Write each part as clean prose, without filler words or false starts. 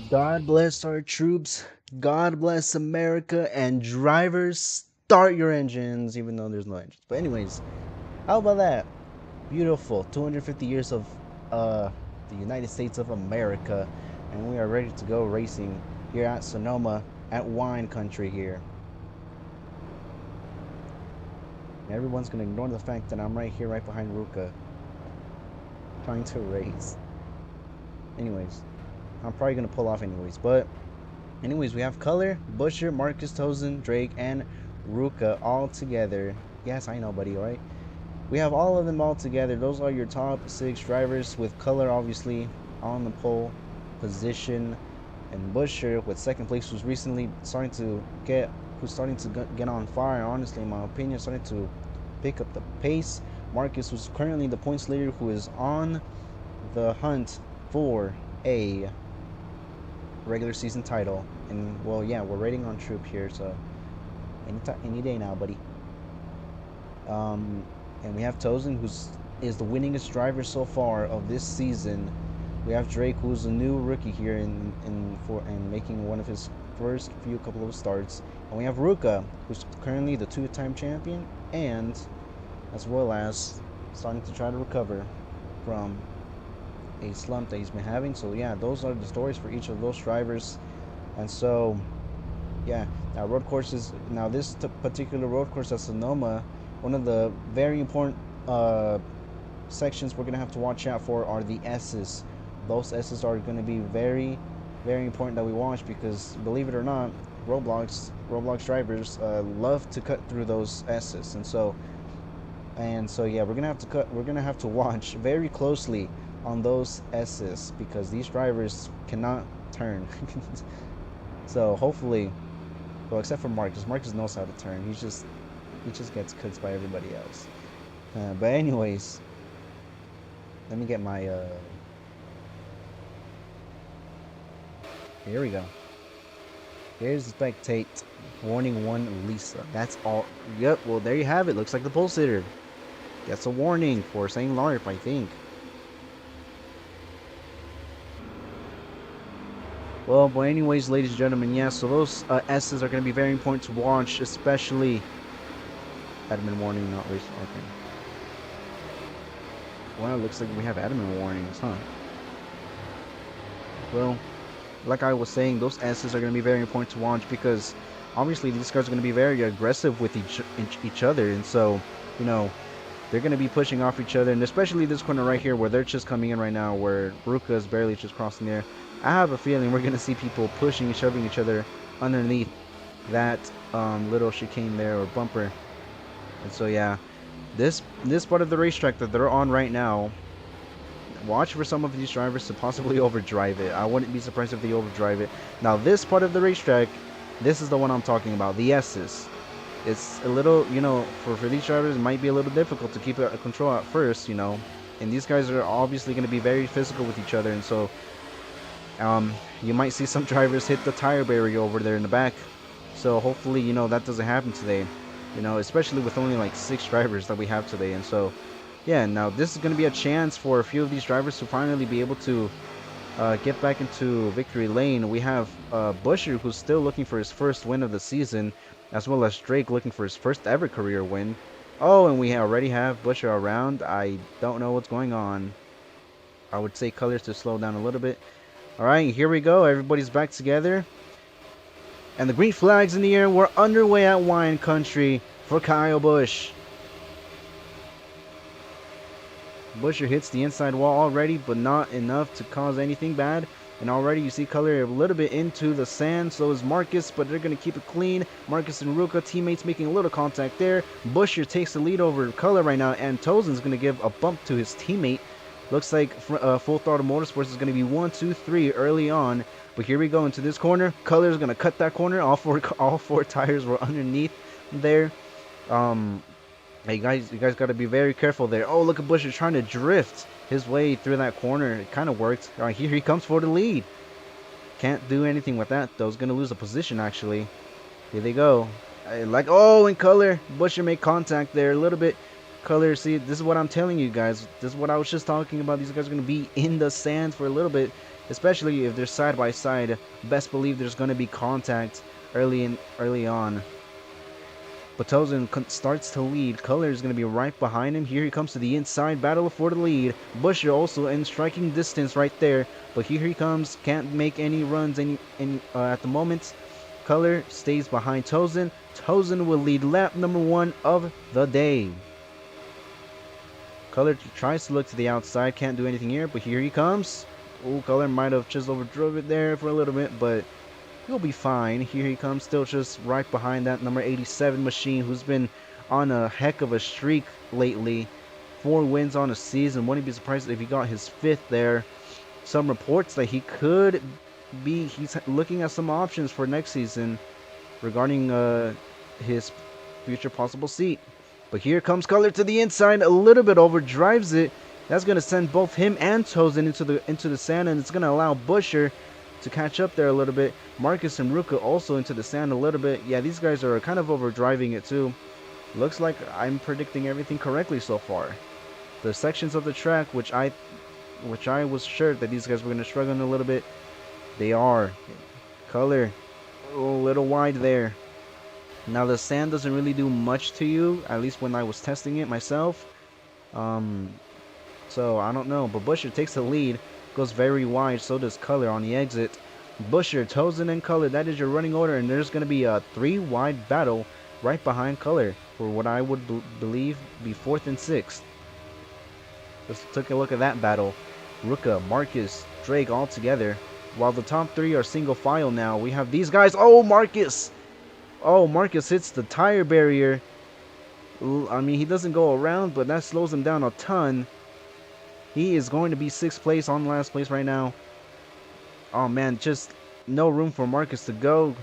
God bless our troops. God bless America. And drivers, start your engines, even though there's no engines. But anyways, how about that? Beautiful. 250 years of the United States of America, and we are ready to go racing here at Sonoma at wine country here. And everyone's gonna ignore the fact that I'm right here, right behind Ruka, trying to race. Anyways, I'm probably gonna pull off anyways, but anyways, we have Color, Busher, Marcus, Tozen, Drake, and Ruka all together. Yes, I know, buddy, alright? We have all of them all together. Those are your top 6 drivers, with Color obviously on the pole position, and Busher with second place, who's starting to get on fire. Honestly, in my opinion, starting to pick up the pace. Marcus, who's currently the points leader, who is on the hunt for a regular season title. And well, yeah, we're rating on Troop here, so any day now, buddy. And we have Tozen, is the winningest driver so far of this season. We have Drake, who's a new rookie here and making one of his first couple of starts. And we have Ruka, who's currently the 2-time champion, and as well as starting to try to recover from a slump that he's been having. So yeah, those are the stories for each of those drivers. And so yeah, now road courses. Now this particular road course at Sonoma, one of the very important sections we're gonna have to watch out for are the S's. Those S's are gonna be very, very important that we watch, because believe it or not, Roblox drivers love to cut through those S's, and so yeah, we're gonna have to watch very closely on those S's, because these drivers cannot turn. So hopefully, well, except for Marcus. Marcus knows how to turn. He just gets cooked by everybody else. But anyways, let me get my here we go. Here's the spectate. Warning 1, Lisa. That's all. Yep, well, there you have it. Looks like the pole sitter gets a warning for saying LARP, I think. Well, but anyways, ladies and gentlemen, yeah, so those S's are going to be very important to watch, especially admin warning, not race. Okay. Well, it looks like we have admin warnings, huh? Well, like I was saying, those S's are going to be very important to watch, because obviously these cars are going to be very aggressive with each other, and so, you know, they're going to be pushing off each other, and especially this corner right here where they're just coming in right now, where Ruka is barely just crossing there. I have a feeling we're going to see people pushing and shoving each other underneath that little chicane there, or bumper. And so yeah, this part of the racetrack that they're on right now, watch for some of these drivers to possibly overdrive it. I wouldn't be surprised if they overdrive it. Now this part of the racetrack, this is the one I'm talking about, the S's. It's a little, you know, for these drivers, it might be a little difficult to keep it under control at first, you know. And these guys are obviously going to be very physical with each other, and so you might see some drivers hit the tire barrier over there in the back. So hopefully, you know, that doesn't happen today, you know, especially with only like 6 drivers that we have today. And so yeah, now this is going to be a chance for a few of these drivers to finally be able to get back into victory lane. We have Busher, who's still looking for his first win of the season, as well as Drake looking for his first ever career win. Oh, and we already have Busher around. I don't know what's going on. I would say Colors to slow down a little bit. Alright, here we go. Everybody's back together. And the green flag's in the air. We're underway at Wine Country for Kyle Busch. Busher hits the inside wall already, but not enough to cause anything bad. And already you see Color a little bit into the sand. So is Marcus, but they're going to keep it clean. Marcus and Ruka, teammates, making a little contact there. Busher takes the lead over Color right now, and Tozen's going to give a bump to his teammate. Looks like Full Throttle Motorsports is going to be 1, 2, 3 early on. But here we go into this corner. Color's going to cut that corner. All four tires were underneath there. Hey guys, you guys got to be very careful there. Oh, look at Busher trying to drift his way through that corner. It kind of worked. Here he comes for the lead. Can't do anything with that though. He's going to lose a position actually. Here they go. Oh, in Color, Busher made contact there a little bit. Color, see, this is what I'm telling you guys. This is what I was just talking about. These guys are going to be in the sand for a little bit. especially if they're side by side. Best believe there's going to be contact early on. But Tozen starts to lead. Color is going to be right behind him. Here he comes to the inside. Battle for the lead. Busher also in striking distance right there. But here he comes. Can't make any runs at the moment. Color stays behind Tozen. Tozen will lead lap number 1 of the day. Color tries to look to the outside. Can't do anything here. But here he comes. Oh, Color might have just overdrove it there for a little bit. But he'll be fine. Here he comes, still just right behind that number 87 machine, who's been on a heck of a streak lately. 4 wins on a season. Wouldn't be surprised if he got his 5th there. Some reports that he could be, he's looking at some options for next season regarding his future possible seat. But here comes Color to the inside, a little bit overdrives it. That's going to send both him and Tozen into the sand, and it's going to allow Busher to catch up there a little bit. Marcus and Ruka also into the sand a little bit. Yeah, these guys are kind of overdriving it too. Looks like I'm predicting everything correctly so far. The sections of the track which I was sure that these guys were going to struggle in a little bit, they are. Color a little wide there. Now the sand doesn't really do much to you, at least when I was testing it myself. So I don't know, but Busher takes the lead, goes very wide, so does Color on the exit. Busher, Tozen, and Color, that is your running order, and there's going to be a 3-wide battle right behind Color for what I would believe be 4th and 6th. Let's take a look at that battle. Ruka, Marcus, Drake all together. While the top 3 are single file now, we have these guys. Oh, Marcus! Oh, Marcus hits the tire barrier. I mean, he doesn't go around, but that slows him down a ton. He is going to be 6th place on last place right now. Oh man, just no room for Marcus to go.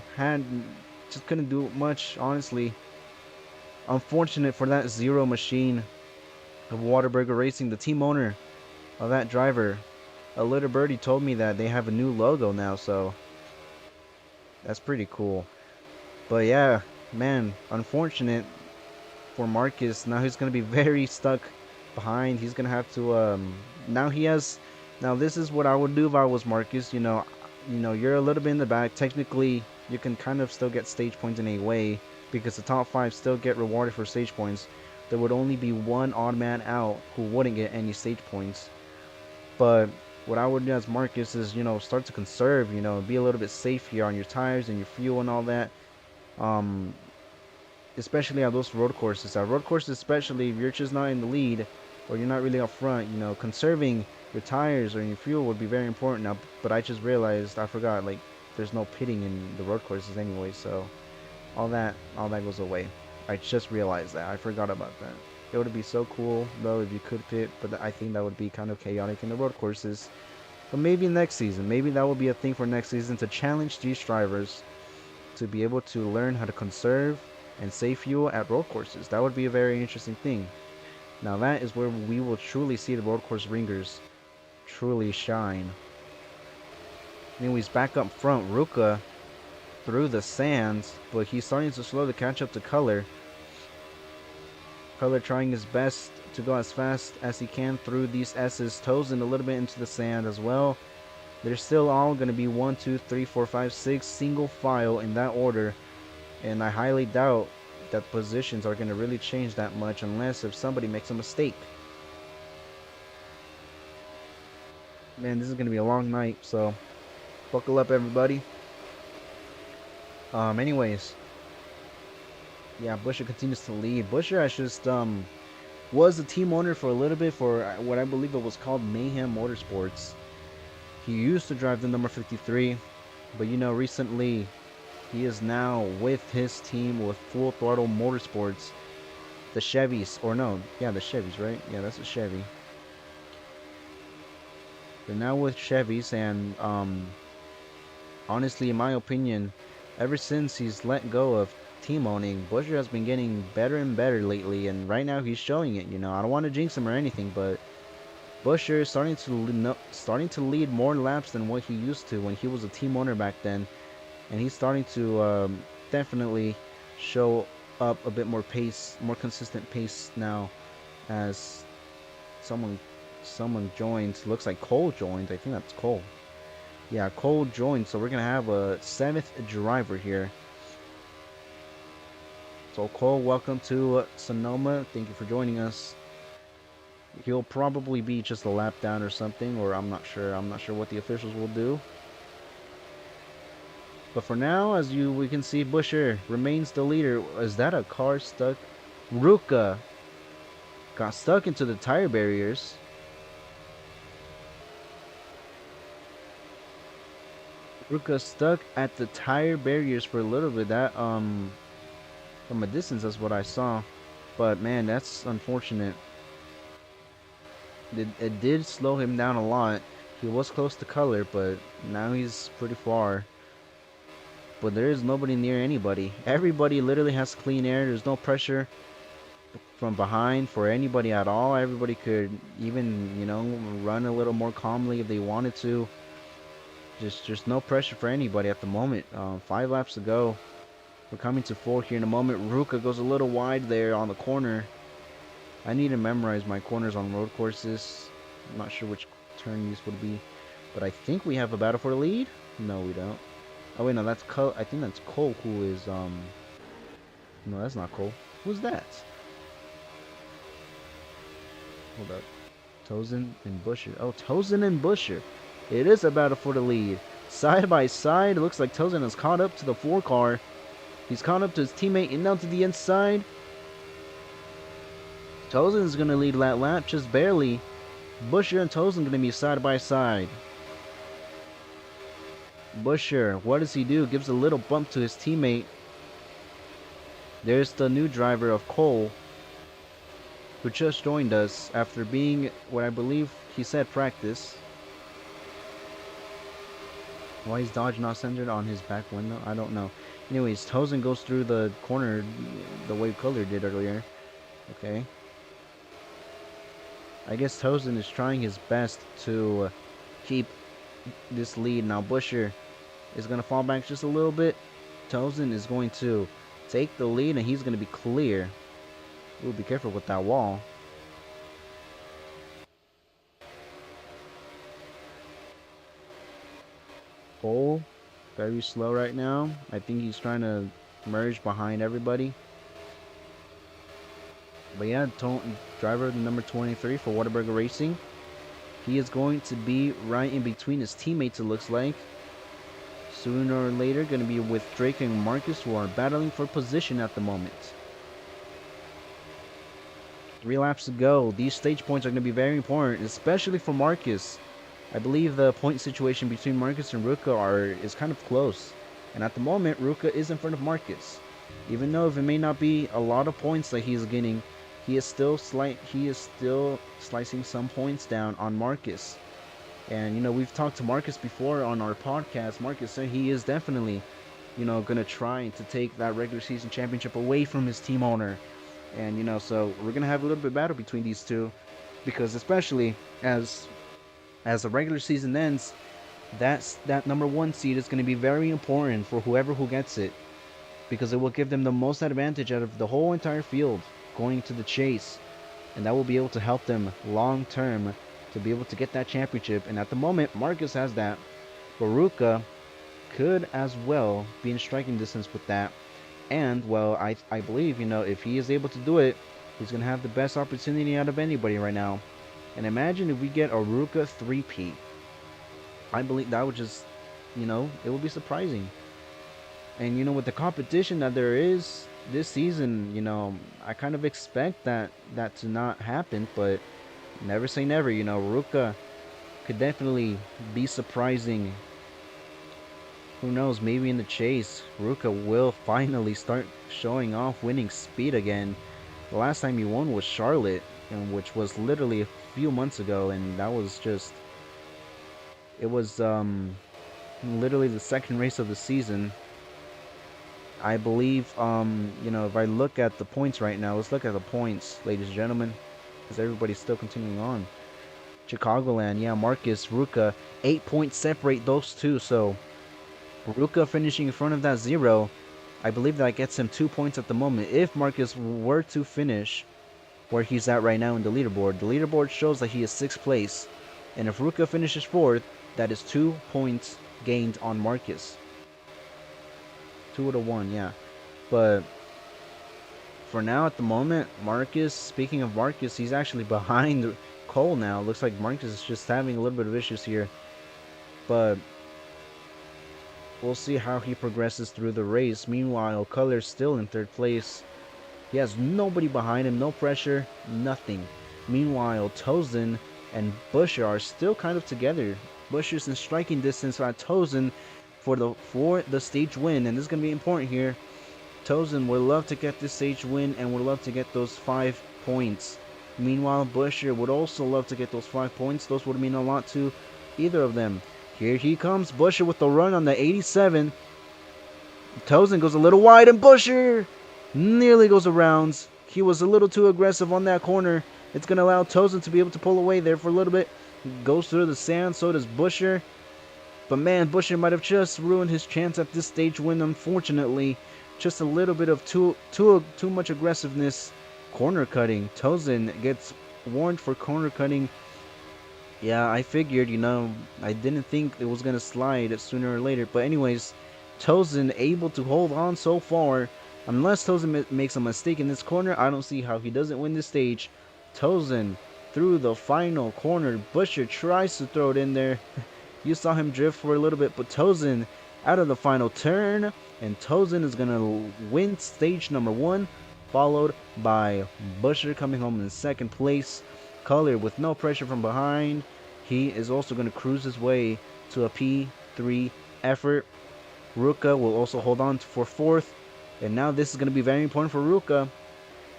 Just couldn't do much, honestly. Unfortunate for that Zero machine of Whataburger Racing, the team owner of that driver. A little birdie told me that they have a new logo now, so that's pretty cool. But yeah, man, unfortunate for Marcus. Now he's going to be very stuck behind. He's going to have to now this is what I would do if I was Marcus. You know, you're a little bit in the back. Technically, you can kind of still get stage points in a way because the top 5 still get rewarded for stage points. There would only be one odd man out who wouldn't get any stage points. But what I would do as Marcus is, start to conserve, be a little bit safe here on your tires and your fuel and all that. Especially on those road courses. At road courses, especially if you're just not in the lead or you're not really up front, conserving your tires or your fuel would be very important. Now, but I just realized I forgot, like, there's no pitting in the road courses anyway, so all that goes away. I just realized that. I forgot about that. It would be so cool though if you could pit, but I think that would be kind of chaotic in the road courses. But maybe next season, maybe that will be a thing for next season, to challenge these drivers to be able to learn how to conserve and save fuel at road courses. That would be a very interesting thing. Now that is where we will truly see the road course ringers truly shine. Anyways, back up front, Ruka through the sands, but he's starting to slow to catch up to Color. Color trying his best to go as fast as he can through these S's. Tozen a little bit into the sand as well. They're still all going to be 1, 2, 3, 4, 5, 6 single file in that order. And I highly doubt that positions are going to really change that much unless if somebody makes a mistake. Man, this is going to be a long night, so buckle up, everybody. Anyways, yeah, Busher continues to lead. Busher has just was the team owner for a little bit for what I believe it was called Mayhem Motorsports. He used to drive the number 53, but recently he is now with his team with Full Throttle Motorsports. The Chevys, or no, yeah, the Chevys, right? Yeah, that's a Chevy. They're now with Chevys, and honestly, in my opinion, ever since he's let go of team owning, Busher has been getting better and better lately, and right now he's showing it. I don't want to jinx him or anything, but Busher is starting to lead more laps than what he used to when he was a team owner back then, and he's starting to definitely show up a bit more pace, more consistent pace now, as someone joined. Looks like Cole joined. I think that's Cole. Yeah, Cole joined, so we're gonna have a 7th driver here. So Cole, welcome to Sonoma. Thank you for joining us. He'll probably be just a lap down or something, or I'm not sure. I'm not sure what the officials will do. But for now, as we can see, Busher remains the leader. Is that a car stuck? Ruka got stuck into the tire barriers. Ruka stuck at the tire barriers for a little bit. That from a distance, that's what I saw. But man, that's unfortunate. It did slow him down a lot. He was close to color, but now he's pretty far. But there is nobody near anybody. Everybody literally has clean air. There's no pressure from behind for anybody at all. Everybody could even, run a little more calmly if they wanted to. Just no pressure for anybody at the moment. 5 laps to go. We're coming to 4 here in a moment. Ruka goes a little wide there on the corner. I need to memorize my corners on road courses. I'm not sure which turn these would be, but I think we have a battle for the lead. No, we don't. Oh wait, no, that's Cole. I think that's Cole who is No, that's not Cole. Who's that? Hold up. Tozen and Busher. Oh, Tozen and Busher. It is a battle for the lead. Side by side, it looks like Tozen has caught up to the 4 car. He's caught up to his teammate and now to the inside. Tozen's gonna lead that lap just barely. Busher and Tozen gonna be side by side. Busher, what does he do? Gives a little bump to his teammate. There's the new driver of Cole, who just joined us after being what I believe he said practice. Why is Dodge not centered on his back window? I don't know. Anyways, Tozen goes through the corner the way Color did earlier. Okay. I guess Tozen is trying his best to keep this lead. Now Busher is going to fall back just a little bit. Tozen is going to take the lead and he's going to be clear. Ooh, be careful with that wall. Cole, very slow right now. I think he's trying to merge behind everybody. But yeah, driver the number 23 for Whataburger Racing. He is going to be right in between his teammates, it looks like. Sooner or later, going to be with Drake and Marcus, who are battling for position at the moment. 3 laps to go. These stage points are going to be very important, especially for Marcus. I believe the point situation between Marcus and Ruka is kind of close. And at the moment, Ruka is in front of Marcus. Even though if it may not be a lot of points that he's getting, he is still slicing some points down on Marcus. And we've talked to Marcus before on our podcast. Marcus said he is definitely, gonna try to take that regular season championship away from his team owner. And so we're gonna have a little bit of battle between these two, because especially as the regular season ends, that number 1 seed is gonna be very important for whoever who gets it, because it will give them the most advantage out of the whole entire field going to the chase, and that will be able to help them long term to be able to get that championship. And at the moment, Marcus has that. Baruka could as well be in striking distance with that. And, well, I believe, if he is able to do it, he's going to have the best opportunity out of anybody right now. And imagine if we get a Ruka 3P. I believe that would just, it would be surprising. And, with the competition that there is this season, I kind of expect that to not happen, but never say never. Ruka could definitely be surprising. Who knows, maybe in the chase, Ruka will finally start showing off winning speed again. The last time he won was Charlotte, which was literally a few months ago, and that was just... It was literally the second race of the season. I believe, if I look at the points right now, let's look at the points, ladies and gentlemen, because everybody's still continuing on. Chicagoland, yeah, Marcus, Ruka, 8 points separate those two, so Ruka finishing in front of that 0, I believe that gets him 2 points at the moment. If Marcus were to finish where he's at right now in the leaderboard shows that he is 6th place, and if Ruka finishes 4th, That is 2 points gained on Marcus. 2-1, yeah. But for now, at the moment, Marcus, speaking of Marcus, he's actually behind Cole now. Looks like Marcus is just having a little bit of issues here. But we'll see how he progresses through the race. Meanwhile, Color's still in 3rd place. He has nobody behind him, no pressure, nothing. Meanwhile, Tozen and Busher are still kind of together. Busher's in striking distance at Tozen for the stage win, and this is going to be important here. Tozen would love to get this stage win and would love to get those 5 points. Meanwhile, Busher would also love to get those 5 points. Those would mean a lot to either of them. Here he comes, Busher with the run on the 87. Tozen goes a little wide, and Busher nearly goes around. He was a little too aggressive on that corner. It's going to allow Tozen to be able to pull away there for a little bit. Goes through the sand, so does Busher. But man, Busher might have just ruined his chance at this stage win, unfortunately. Just a little bit of too much aggressiveness. Corner cutting. Tozen gets warned for corner cutting. Yeah, I figured, I didn't think it was going to slide sooner or later. But anyways, Tozen able to hold on so far. Unless Tozen makes a mistake in this corner, I don't see how he doesn't win this stage. Tozen through the final corner. Busher tries to throw it in there. You saw him drift for a little bit, but Tozen out of the final turn. And Tozen is going to win stage number 1, followed by Busher coming home in 2nd place. Color with no pressure from behind. He is also going to cruise his way to a P3 effort. Ruka will also hold on for 4th. And now this is going to be very important for Ruka.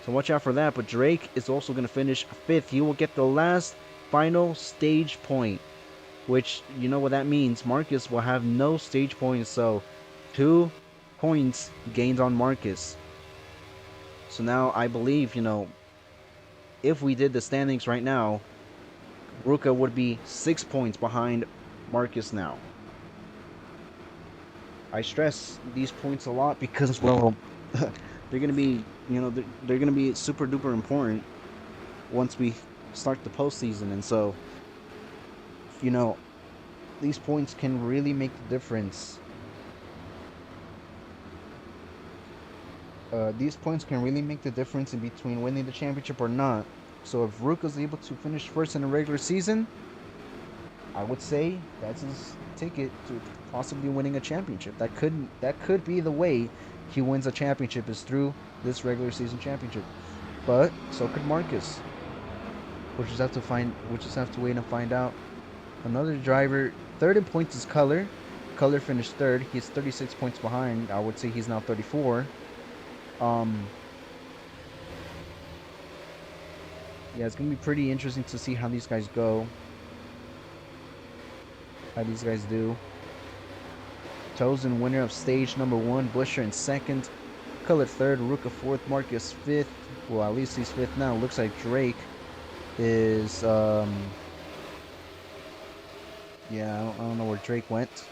So watch out for that. But Drake is also going to finish 5th. He will get the last final stage point. Which, you know what that means. Marcus will have no stage points. So 2 points gained on Marcus. So now I believe, if we did the standings right now, Ruka would be 6 points behind Marcus now. I stress these points a lot because, well, they're going to be, they're going to be super duper important once we start the postseason. And so, these points can really make the difference. These points can really make the difference in between winning the championship or not. So if Ruka's able to finish 1st in the regular season, I would say that's his ticket to possibly winning a championship. That could be the way he wins a championship, is through this regular season championship. But so could Marcus. We'll just have to wait and find out. Another driver, 3rd in points is Color. Color finished 3rd. He's 36 points behind. I would say he's now 34. Yeah, it's gonna be pretty interesting to see how these guys go. How these guys do. Tozen, winner of stage number 1. Busher in 2nd. Color 3rd. Ruka 4th. Marcus 5th. Well, at least he's 5th now. Looks like Drake is, yeah, I don't know where Drake went.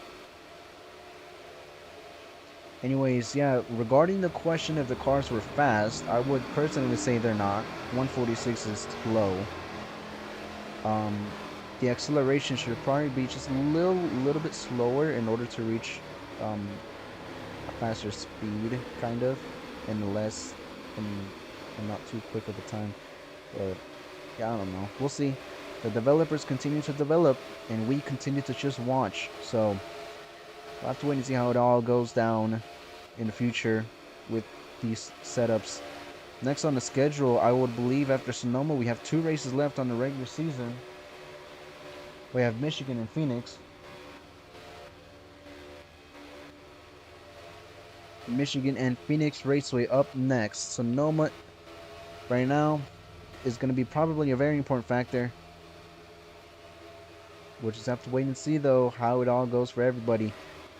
Anyways, yeah, regarding the question if the cars were fast, I would personally say they're not. 146 is low. The acceleration should probably be just a little bit slower in order to reach a faster speed, kind of, and less, and not too quick of a time. But yeah, I don't know. We'll see. The developers continue to develop, and we continue to just watch. So we'll have to wait and see how it all goes down in the future with these setups. Next on the schedule, I would believe after Sonoma, we have 2 races left on the regular season. We have Michigan and Phoenix. Michigan and Phoenix Raceway up next. Sonoma right now is going to be probably a very important factor. We'll just have to wait and see, though, how it all goes for everybody.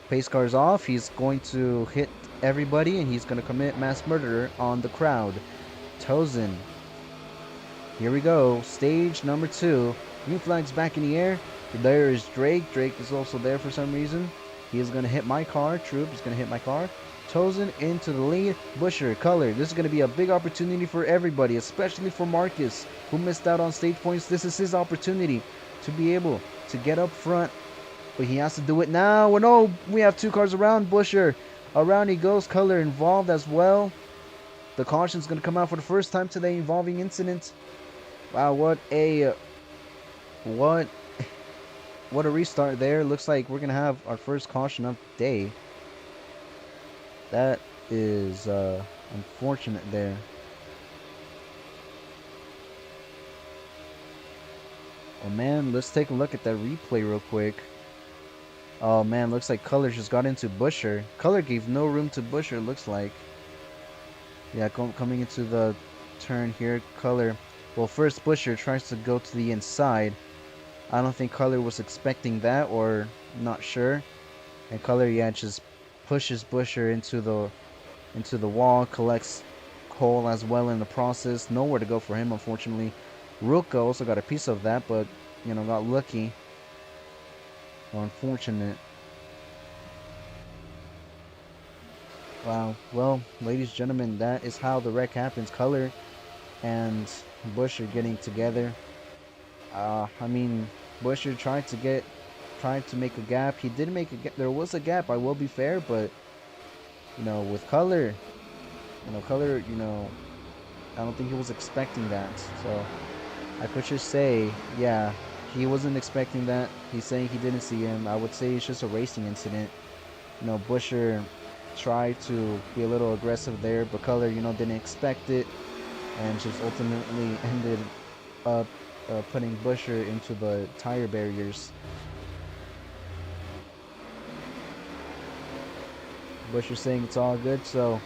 Pace car's off. He's going to hit everybody, and he's going to commit mass murder on the crowd. Tozen. Here we go. Stage number 2. Green flag's back in the air. There is Drake. Drake is also there for some reason. He is going to hit my car. Troop is going to hit my car. Tozen into the lead. Busher, Color. This is going to be a big opportunity for everybody, especially for Marcus, who missed out on stage points. This is his opportunity to be able to get up front But he has to do it now. Oh, no, we have 2 cars around Busher. Around he goes. Color involved as well. The caution's going to come out for the first time today involving incident. Wow, what what a restart there. Looks like we're going to have our first caution of the day. That is unfortunate there. Oh man, let's take a look at that replay real quick. Oh man, looks like Color just got into Busher. Color gave no room to Busher, looks like. Yeah, coming into the turn here, Color. Well, first Busher tries to go to the inside. I don't think Color was expecting that, or not sure. And Color, yeah, just pushes Busher into the wall, collects coal as well in the process. Nowhere to go for him, unfortunately. Ruka also got a piece of that, but you know, got lucky. Unfortunate. Wow. Well, ladies and gentlemen, that is how the wreck happens. Color and Bush are getting together. I mean, Busher tried to make a gap. He did make a gap. There was a gap. I will be fair, but you know, with Color, you know, I don't think he was expecting that. So I could just say, yeah, he wasn't expecting that. He's saying he didn't see him. I would say it's just a racing incident. You know, Busher tried to be a little aggressive there, but Color, you know, didn't expect it, and just ultimately ended up putting Busher into the tire barriers. Busher saying it's all good, so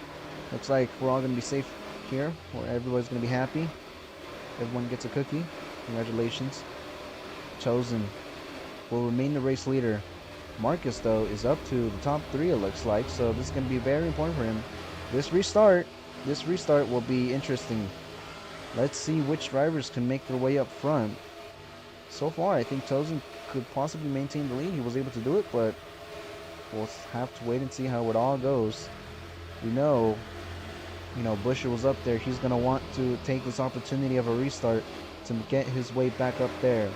looks like we're all going to be safe here, or everybody's going to be happy. Everyone gets a cookie. Congratulations. Chosen will remain the race leader. Marcus, though, is up to the top 3, it looks like, so this is going to be very important for him. This restart will be interesting. Let's see which drivers can make their way up front. So far, I think Chosen could possibly maintain the lead. He was able to do it, but we'll have to wait and see how it all goes. We know, you know, Busher was up there. He's going to want to take this opportunity of a restart to get his way back up there.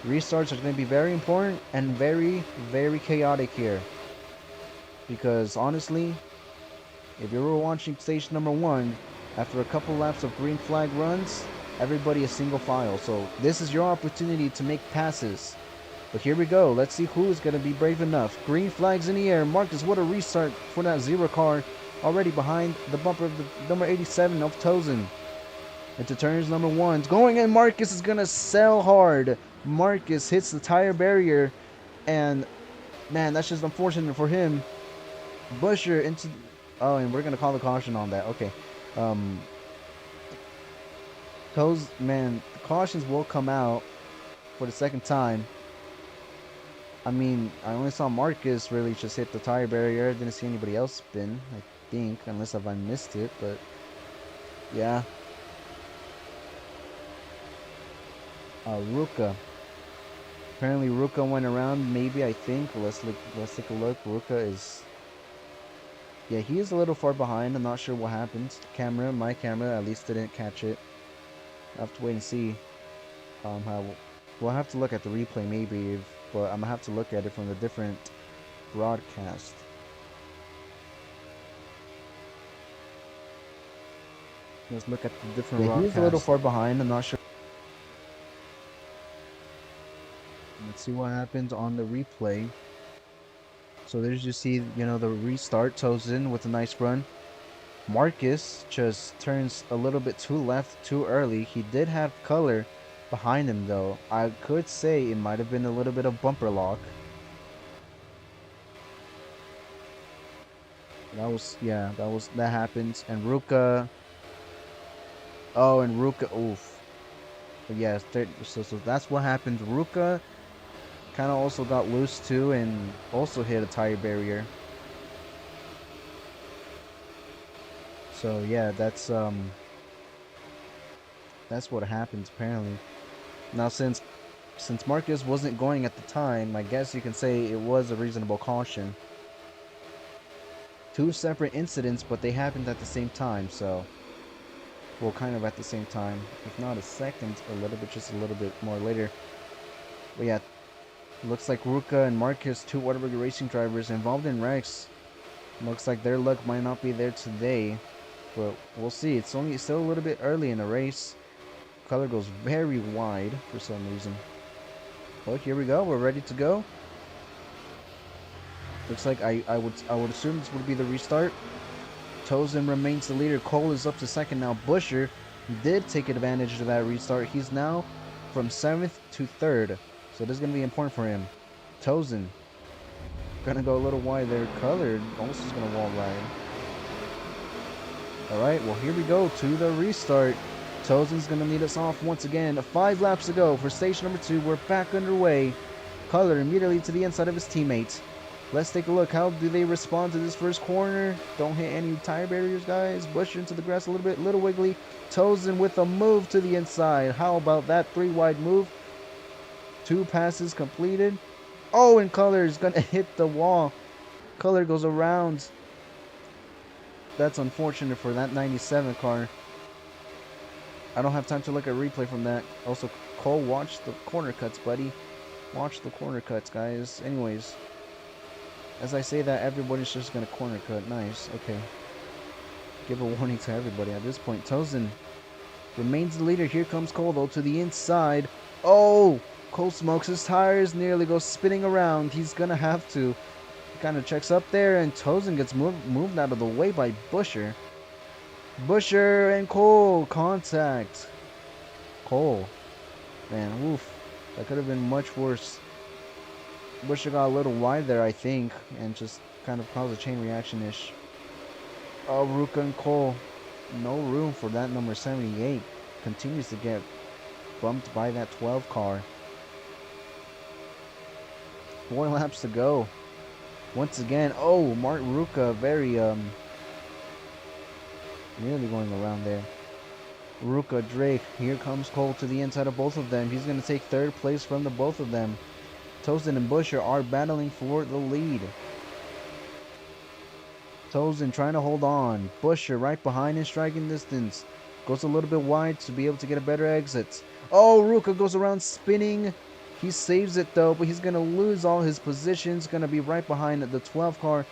Restarts are going to be very important and very, very chaotic here. Because honestly, if you were watching station number 1, after a couple laps of green flag runs, everybody is single file. So this is your opportunity to make passes. But here we go. Let's see who is going to be brave enough. Green flags in the air. Marcus, what a restart for that zero car. Already behind the bumper of the number 87 of Tozen. Into turns number 1. It's going in. Marcus is going to sell hard. Marcus hits the tire barrier. And, man, that's just unfortunate for him. Busher into... Oh, and we're going to call the caution on that. Okay. Man, the cautions will come out for the second time. I mean, I only saw Marcus really just hit the tire barrier. Didn't see anybody else spin, I think, unless I missed it, but yeah. Ruka. Apparently Ruka went around, maybe, I think. Let's take a look. Ruka is... Yeah, he is a little far behind. I'm not sure what happened. My camera, at least didn't catch it. I'll have to wait and see. We'll have to look at the replay, maybe, but I'm gonna have to look at it from the different broadcast. Let's look at the different broadcast. He's a little far behind. I'm not sure. Let's see what happens on the replay. So there's, you see, you know, the restart. Tozen with a nice run. Marcus just turns a little bit too left too early. He did have Color behind him, though. I could say it might have been a little bit of bumper lock. That happens. And Ruka. Oh, and Ruka. Oof. But yeah, so that's what happened. Ruka kind of also got loose too, and also hit a tire barrier. So yeah, that's what happens apparently. Now since Marcus wasn't going at the time, I guess you can say it was a reasonable caution. 2 separate incidents, but they happened at the same time, so... Well, kind of at the same time. If not a second, just a little bit more later. But yeah, Looks like Ruka and Marcus, two Whataburger Racing drivers involved in wrecks. Looks like their luck might not be there today, but we'll see. It's only still a little bit early in the race. Color goes very wide for some reason. Well, here we go. We're ready to go. Looks like I would assume this would be the restart. Tozen remains the leader. Cole is up to second now. Busher did take advantage of that restart. He's now from 7th to 3rd. So this is going to be important for him. Tozen going to go a little wide there. Colored almost is going to wall ride. Alright, well here we go to the restart. Tozen's going to lead us off once again. 5 laps to go for station number 2. We're back underway. Color immediately to the inside of his teammate. Let's take a look. How do they respond to this first corner? Don't hit any tire barriers, guys. Busher into the grass a little bit. Little wiggly. Tozen with a move to the inside. How about that 3 wide move? 2 passes completed. Oh, and Color is going to hit the wall. Color goes around. That's unfortunate for that 97 car. I don't have time to look at replay from that. Also, Cole, watch the corner cuts, buddy. Watch the corner cuts, guys. Anyways, as I say that, everybody's just going to corner cut. Nice. Okay. Give a warning to everybody at this point. Tozen remains the leader. Here comes Cole, though, to the inside. Oh! Cole smokes his tires. Nearly goes spinning around. He's going to have to. He kind of checks up there, and Tozen gets moved out of the way by Busher. Busher and Cole contact. Cole. Man, woof. That could have been much worse. Busher got a little wide there, I think, and just kind of caused a chain reaction-ish. Oh, Ruka and Cole. No room for that number 78. Continues to get bumped by that 12 car. 4 laps to go. Once again, oh, Mark Ruka very, nearly going around there. Ruka, Drake, here comes Cole to the inside of both of them. He's going to take 3rd place from the both of them. Tozen and Busher are battling for the lead. Tozen trying to hold on. Busher right behind in striking distance. Goes a little bit wide to be able to get a better exit. Oh, Ruka goes around spinning. He saves it though, but he's going to lose all his positions. Going to be right behind the 12 car.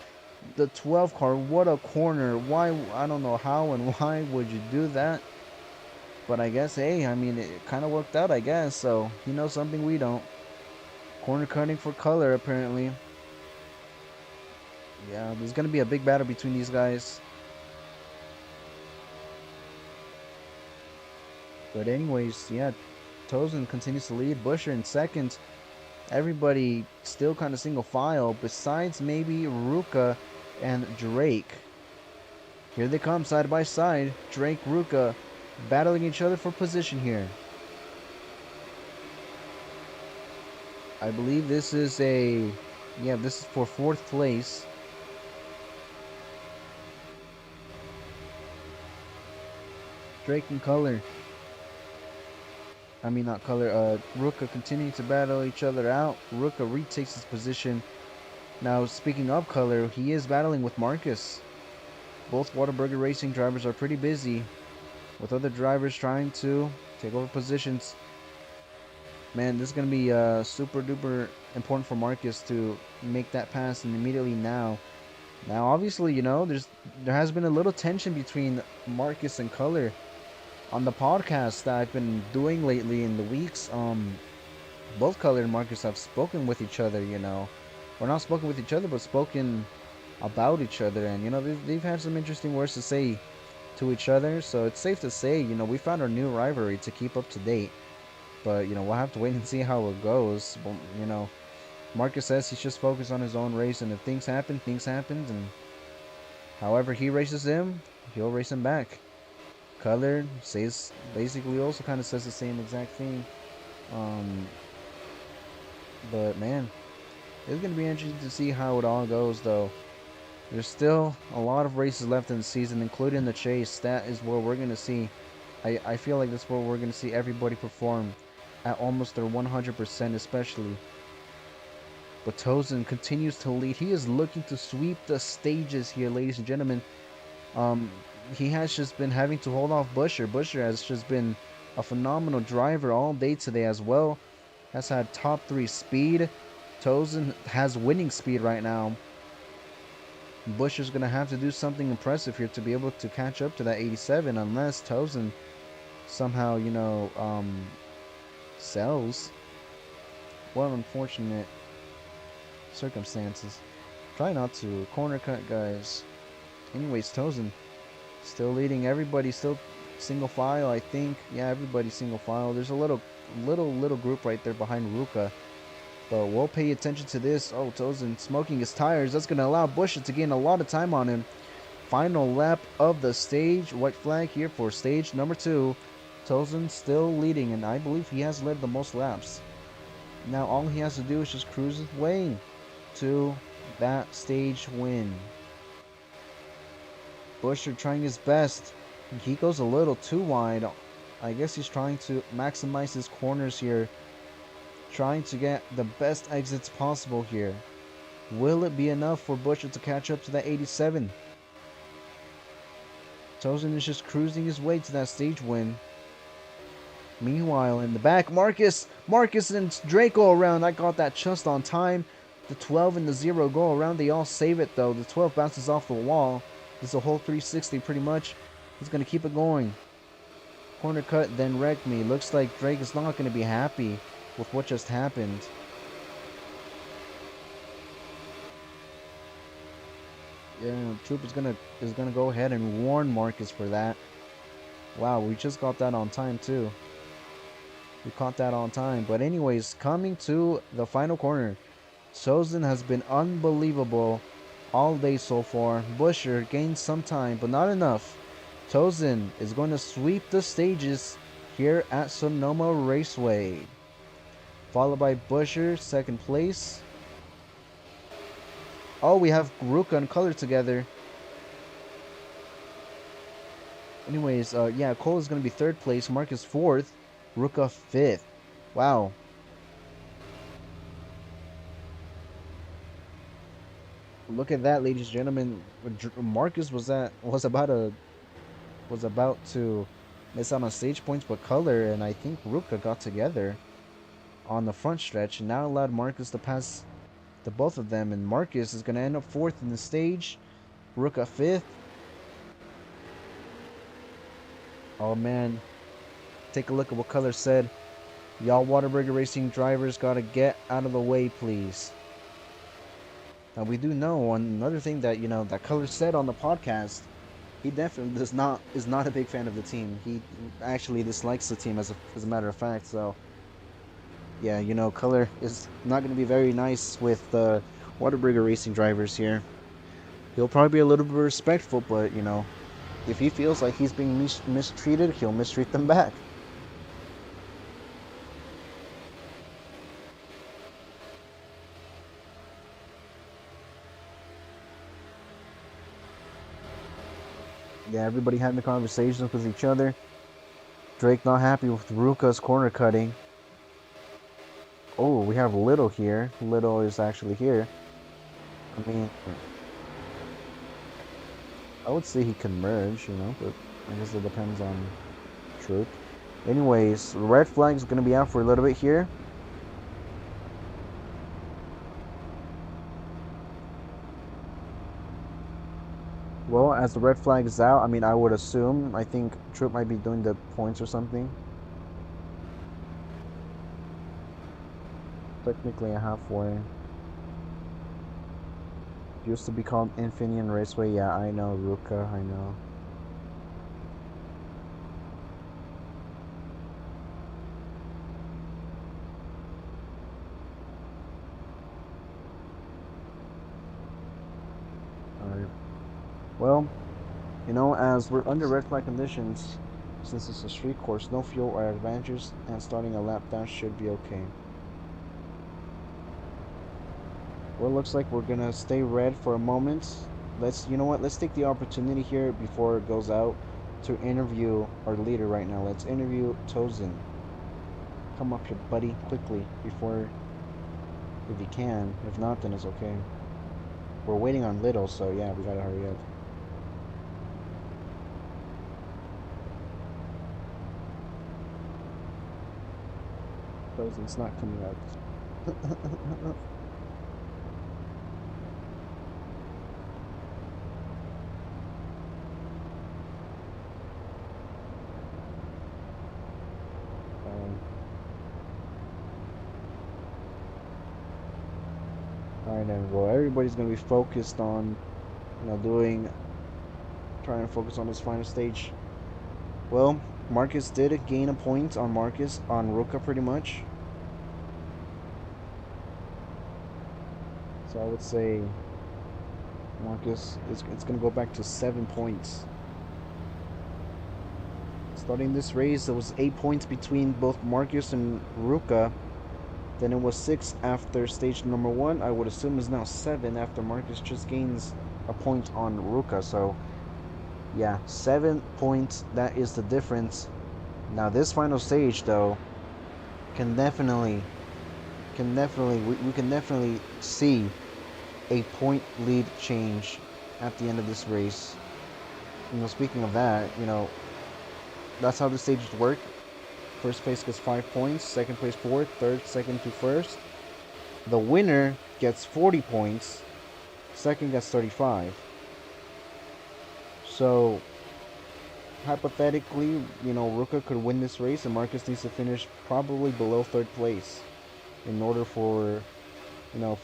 The 12 car, what a corner. Why? I don't know how and why would you do that. But I guess, hey, I mean, it kind of worked out, I guess. So, he knows something we don't. Corner cutting for Color, apparently. Yeah, there's going to be a big battle between these guys. But anyways, yeah, Tozen continues to lead. Busher in 2nd. Everybody still kind of single file, besides maybe Ruka and Drake. Here they come side by side. Drake, Ruka, battling each other for position here. I believe this is a... yeah, this is for 4th place. Drake and Color. I mean, not Color. Ruka continuing to battle each other out. Ruka retakes his position. Now, speaking of Color, he is battling with Marcus. Both Whataburger Racing drivers are pretty busy, with other drivers trying to take over positions. Man, this is going to be super duper important for Marcus to make that pass, and immediately now. Now, obviously, you know, there has been a little tension between Marcus and Color on the podcast that I've been doing lately in the weeks. Both Color and Marcus have spoken with each other, you know. Or not spoken with each other, but spoken about each other. And, you know, they've had some interesting words to say to each other. So it's safe to say, you know, we found our new rivalry to keep up to date. But, you know, we'll have to wait and see how it goes. But, you know, Marcus says he's just focused on his own race. And if things happen, things happen. And however he races him, he'll race him back. Color says, basically also kind of says the same exact thing. But, man, it's going to be interesting to see how it all goes, though. There's still a lot of races left in the season, including the chase. That is where we're going to see. I feel like that's where we're going to see everybody perform at almost their 100%, especially. But Tozen continues to lead. He is looking to sweep the stages here, ladies and gentlemen. He has just been having to hold off Busher. Busher has just been a phenomenal driver all day today as well. Has had top 3 speed. Tozen has winning speed right now. Bush is going to have to do something impressive here to be able to catch up to that 87, unless Tozen somehow, sells. What unfortunate circumstances. Try not to. Corner cut, guys. Anyways, Tozen still leading. Everybody still single file, I think. Yeah, everybody's single file. There's a little group right there behind Ruka. But we'll pay attention to this. Oh, Tozen smoking his tires. That's going to allow Bush to gain a lot of time on him. Final lap of the stage. White flag here for stage number 2. Tozen still leading, and I believe he has led the most laps. Now all he has to do is just cruise his way to that stage win. Busher trying his best. He goes a little too wide. I guess he's trying to maximize his corners here. Trying to get the best exits possible here. Will it be enough for Busher to catch up to that 87? Tozen is just cruising his way to that stage win. Meanwhile, in the back, Marcus and Drake go around. I got that just on time. The 12 and the 0 go around. They all save it, though. The 12 bounces off the wall. It's a whole 360, pretty much. He's going to keep it going. Corner cut, then wreck me. Looks like Drake is not going to be happy with what just happened. Yeah, Troop is gonna go ahead and warn Marcus for that. Wow, we just got that on time too. We caught that on time. But anyways, coming to the final corner. Tozen has been unbelievable all day so far. Busher gained some time, but not enough. Tozen is going to sweep the stages here at Sonoma Raceway. Followed by Busher, second place. Oh, we have Ruka and Color together. Anyways, yeah, Cole is going to be third place. Marcus fourth. Ruka fifth. Wow. Look at that, ladies and gentlemen. Marcus was about to miss out on stage points, but Color and I think Ruka got together on the front stretch and now allowed Marcus to pass the both of them. And Marcus is going to end up fourth in the stage. Ruka fifth. Oh man, take a look at what Color said. Y'all Whataburger Racing drivers gotta get out of the way, please. Now we do know another thing that that Color said on the podcast. He definitely is not a big fan of the team. He actually dislikes the team as a matter of fact. So yeah, Color is not going to be very nice with the Whataburger Racing drivers here. He'll probably be a little bit respectful, but if he feels like he's being mistreated, he'll mistreat them back. Yeah, everybody having conversations with each other. Drake not happy with Ruka's corner cutting. Oh, we have Little here. Little is actually here. I mean, I would say he can merge, but I guess it depends on Troop. Anyways, red flag is going to be out for a little bit here. Well, as the red flag is out, I mean, I would assume, I think Troop might be doing the points or something. Technically a halfway. Used to be called Infineon Raceway. Yeah, I know, Ruka, I know. Alright. Well, as we're under red flag conditions, since it's a street course, no fuel or advantages, and starting a lap down should be okay. Well, it looks like we're gonna stay red for a moment. Let's take the opportunity here before it goes out to interview our leader right now. Let's interview Tozen. Come up here, buddy, quickly, if you can. If not, then it's okay. We're waiting on Little, so yeah, we gotta hurry up. Tozen's not coming out. All right, then. Well, everybody's gonna be focused on, trying to focus on this final stage. Well, Marcus did gain a point on Ruka pretty much. So I would say Marcus it's gonna go back to 7 points. Starting this race, there was 8 points between both Marcus and Ruka. Then it was 6 after stage number 1. I would assume is now 7 after Marcus just gains a point on Ruka. So yeah, 7 points. That is the difference. Now this final stage though can definitely we can definitely see a point lead change at the end of this race. Speaking of that, that's how the stages work. First place gets 5 points, second place 4, third, second to first. The winner gets 40 points, second gets 35. So, hypothetically, Ruka could win this race and Marcus needs to finish probably below third place in order for,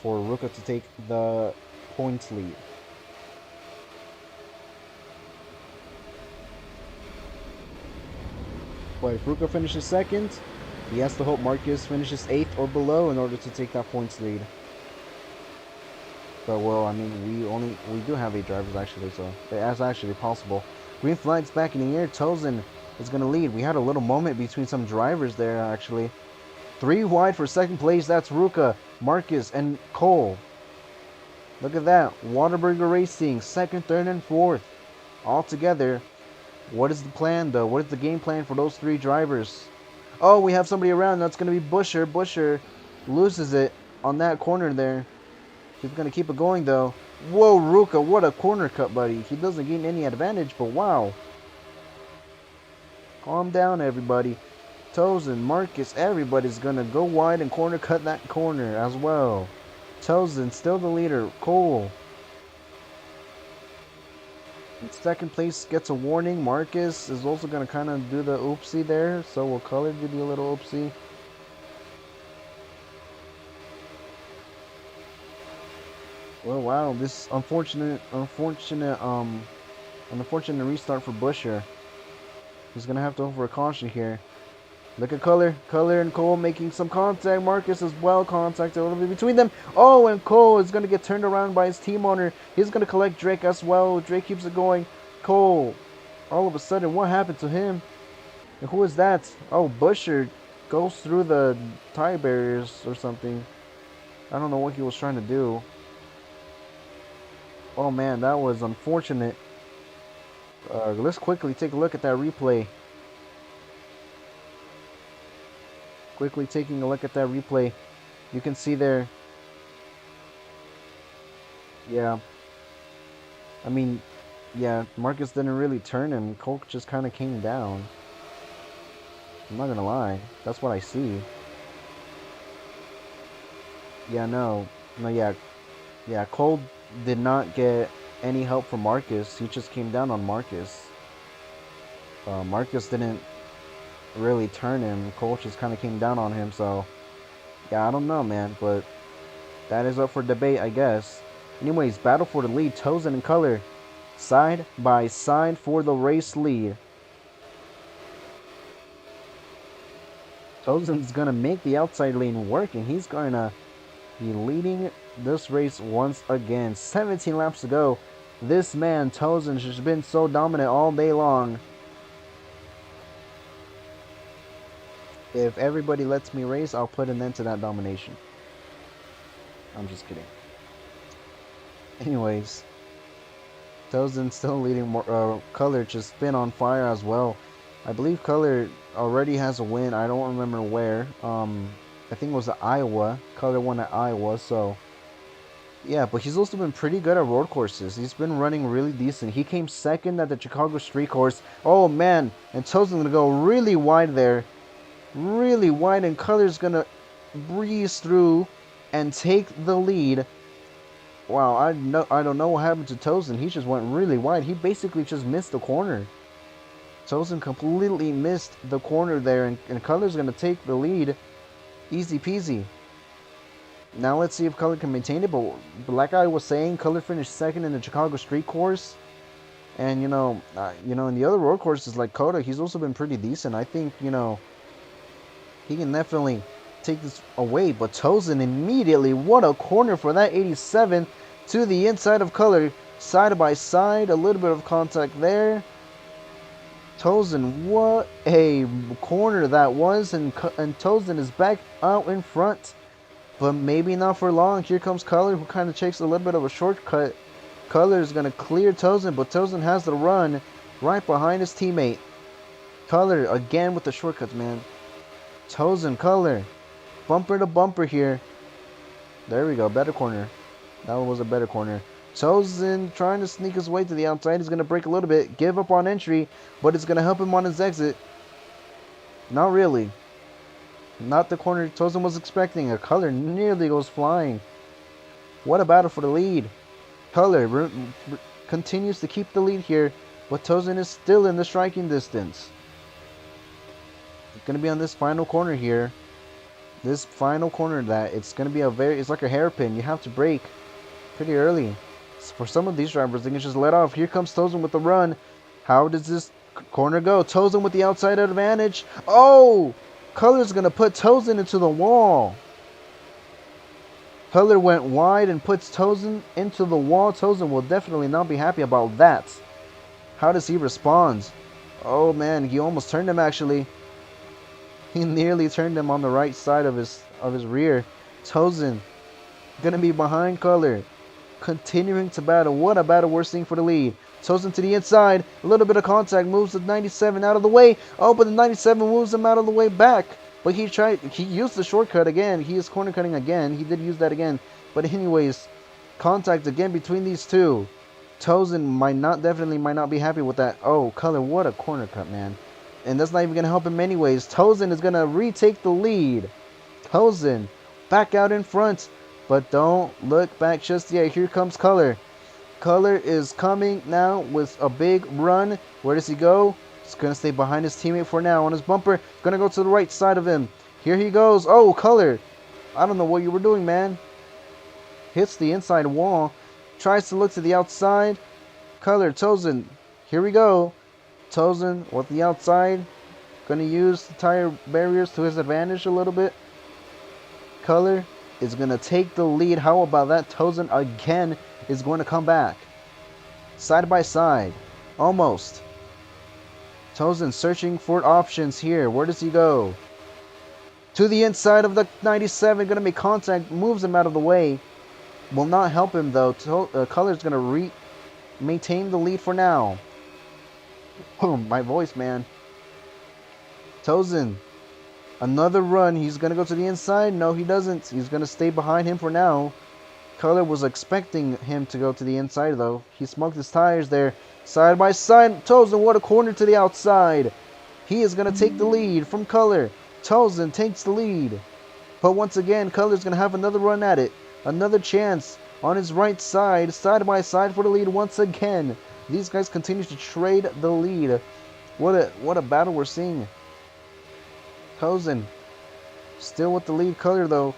for Ruka to take the points lead. But if Ruka finishes second, he has to hope Marcus finishes 8th or below in order to take that points lead. But well, I mean, we do have 8 drivers actually, so that's actually possible. Green flag's back in the air. Tozen is gonna lead. We had a little moment between some drivers there actually. 3 wide for second place. That's Ruka, Marcus, and Cole. Look at that. Whataburger Racing, second, third, and fourth, all together. What is the plan, though? What is the game plan for those 3 drivers? Oh, we have somebody around. That's going to be Busher. Busher loses it on that corner there. He's going to keep it going, though. Whoa, Ruka, what a corner cut, buddy. He doesn't gain any advantage, but wow. Calm down, everybody. Tozen, Marcus, everybody's going to go wide and corner cut that corner as well. Tozen, still the leader. Cole. Second place gets a warning. Marcus is also going to kind of do the oopsie there. So will Color do the little oopsie. Well, wow, this unfortunate restart for Busher. He's going to have to go for a caution here. Look at Color. Color and Cole making some contact. Marcus as well contacted a little bit between them. Oh, and Cole is going to get turned around by his team owner. He's going to collect Drake as well. Drake keeps it going. Cole, all of a sudden, what happened to him? And who is that? Oh, Busher goes through the tie barriers or something. I don't know what he was trying to do. Oh man, that was unfortunate. Let's quickly take a look at that replay. Quickly taking a look at that replay. You can see there. Yeah. I mean, yeah, Marcus didn't really turn him. Cole just kind of came down. I'm not gonna lie. That's what I see. Yeah, no. No, yeah. Yeah, Cole did not get any help from Marcus. He just came down on Marcus. Marcus didn't really turn him. Cole just kind of came down on him. So, yeah, I don't know, man. But that is up for debate, I guess. Anyways, battle for the lead. Tozen and Color side by side for the race lead. Tozen's going to make the outside lane work, and he's going to be leading this race once again. 17 laps to go. This man, Tozen, has been so dominant all day long. If everybody lets me race, I'll put an end to that domination. I'm just kidding. Anyways, Tozen still leading. Color just been on fire as well. I believe Color already has a win. I don't remember where. I think it was at Iowa. Color won at Iowa, so yeah, but he's also been pretty good at road courses. He's been running really decent. He came second at the Chicago Street Course. Oh man, and Tozen's gonna go really wide there. Really wide, and Color's gonna breeze through and take the lead. Wow, I don't know what happened to Tozen. He just went really wide. He basically just missed the corner. Tozen completely missed the corner there, and Color's gonna take the lead. Easy peasy. Now let's see if Color can maintain it. But like I was saying, Color finished second in the Chicago Street Course. And in the other road courses like Coda, he's also been pretty decent. I think he can definitely take this away. But Tozen immediately, what a corner for that 87 to the inside of Color, side by side, a little bit of contact there. Tozen, what a corner that was, and Tozen is back out in front, but maybe not for long. Here comes Color, who kind of takes a little bit of a shortcut. Color is going to clear Tozen, but Tozen has the run right behind his teammate. Color again with the shortcuts, man. Tozen, Color, bumper to bumper here. There we go, better corner. That one was a better corner. Tozen trying to sneak his way to the outside. He's going to break a little bit, give up on entry, but it's going to help him on his exit. Not really. Not the corner Tozen was expecting. A Color nearly goes flying. What a battle for the lead. Color continues to keep the lead here, but Tozen is still in the striking distance. It's going to be on this final corner here. This final corner that it's going to be it's like a hairpin. You have to brake pretty early. So for some of these drivers, they can just let off. Here comes Tozen with the run. How does this corner go? Tozen with the outside advantage. Oh! Color's going to put Tozen into the wall. Color went wide and puts Tozen into the wall. Tozen will definitely not be happy about that. How does he respond? Oh man, he almost turned him actually. He nearly turned him on the right side of his rear. Tozen gonna be behind Color. Continuing to battle. What a battle we're seeing for the lead. Tozen to the inside. A little bit of contact. Moves the 97 out of the way. Oh, but the 97 moves him out of the way back. But he used the shortcut again. He is corner cutting again. He did use that again. But anyways, contact again between these two. Tozen might not be happy with that. Oh, Color, what a corner cut, man. And that's not even going to help him anyways. Tozen is going to retake the lead. Tozen back out in front. But don't look back just yet. Here comes Color. Color is coming now with a big run. Where does he go? He's going to stay behind his teammate for now. On his bumper, going to go to the right side of him. Here he goes. Oh, Color. I don't know what you were doing, man. Hits the inside wall. Tries to look to the outside. Color, Tozen. Here we go. Tozen with the outside. Going to use the tire barriers to his advantage a little bit. Color is going to take the lead. How about that? Tozen again is going to come back. Side by side. Almost. Tozen searching for options here. Where does he go? To the inside of the 97. Going to make contact. Moves him out of the way. Will not help him though. Color's going to maintain the lead for now. Oh, my voice, man. Tozen. Another run. He's going to go to the inside. No, he doesn't. He's going to stay behind him for now. Color was expecting him to go to the inside, though. He smoked his tires there. Side by side. Tozen, what a corner to the outside. He is going to take the lead from Color. Tozen takes the lead. But once again, Color's going to have another run at it. Another chance on his right side. Side by side for the lead once again. These guys continue to trade the lead. What a battle we're seeing. Tozen still with the lead. Color, though,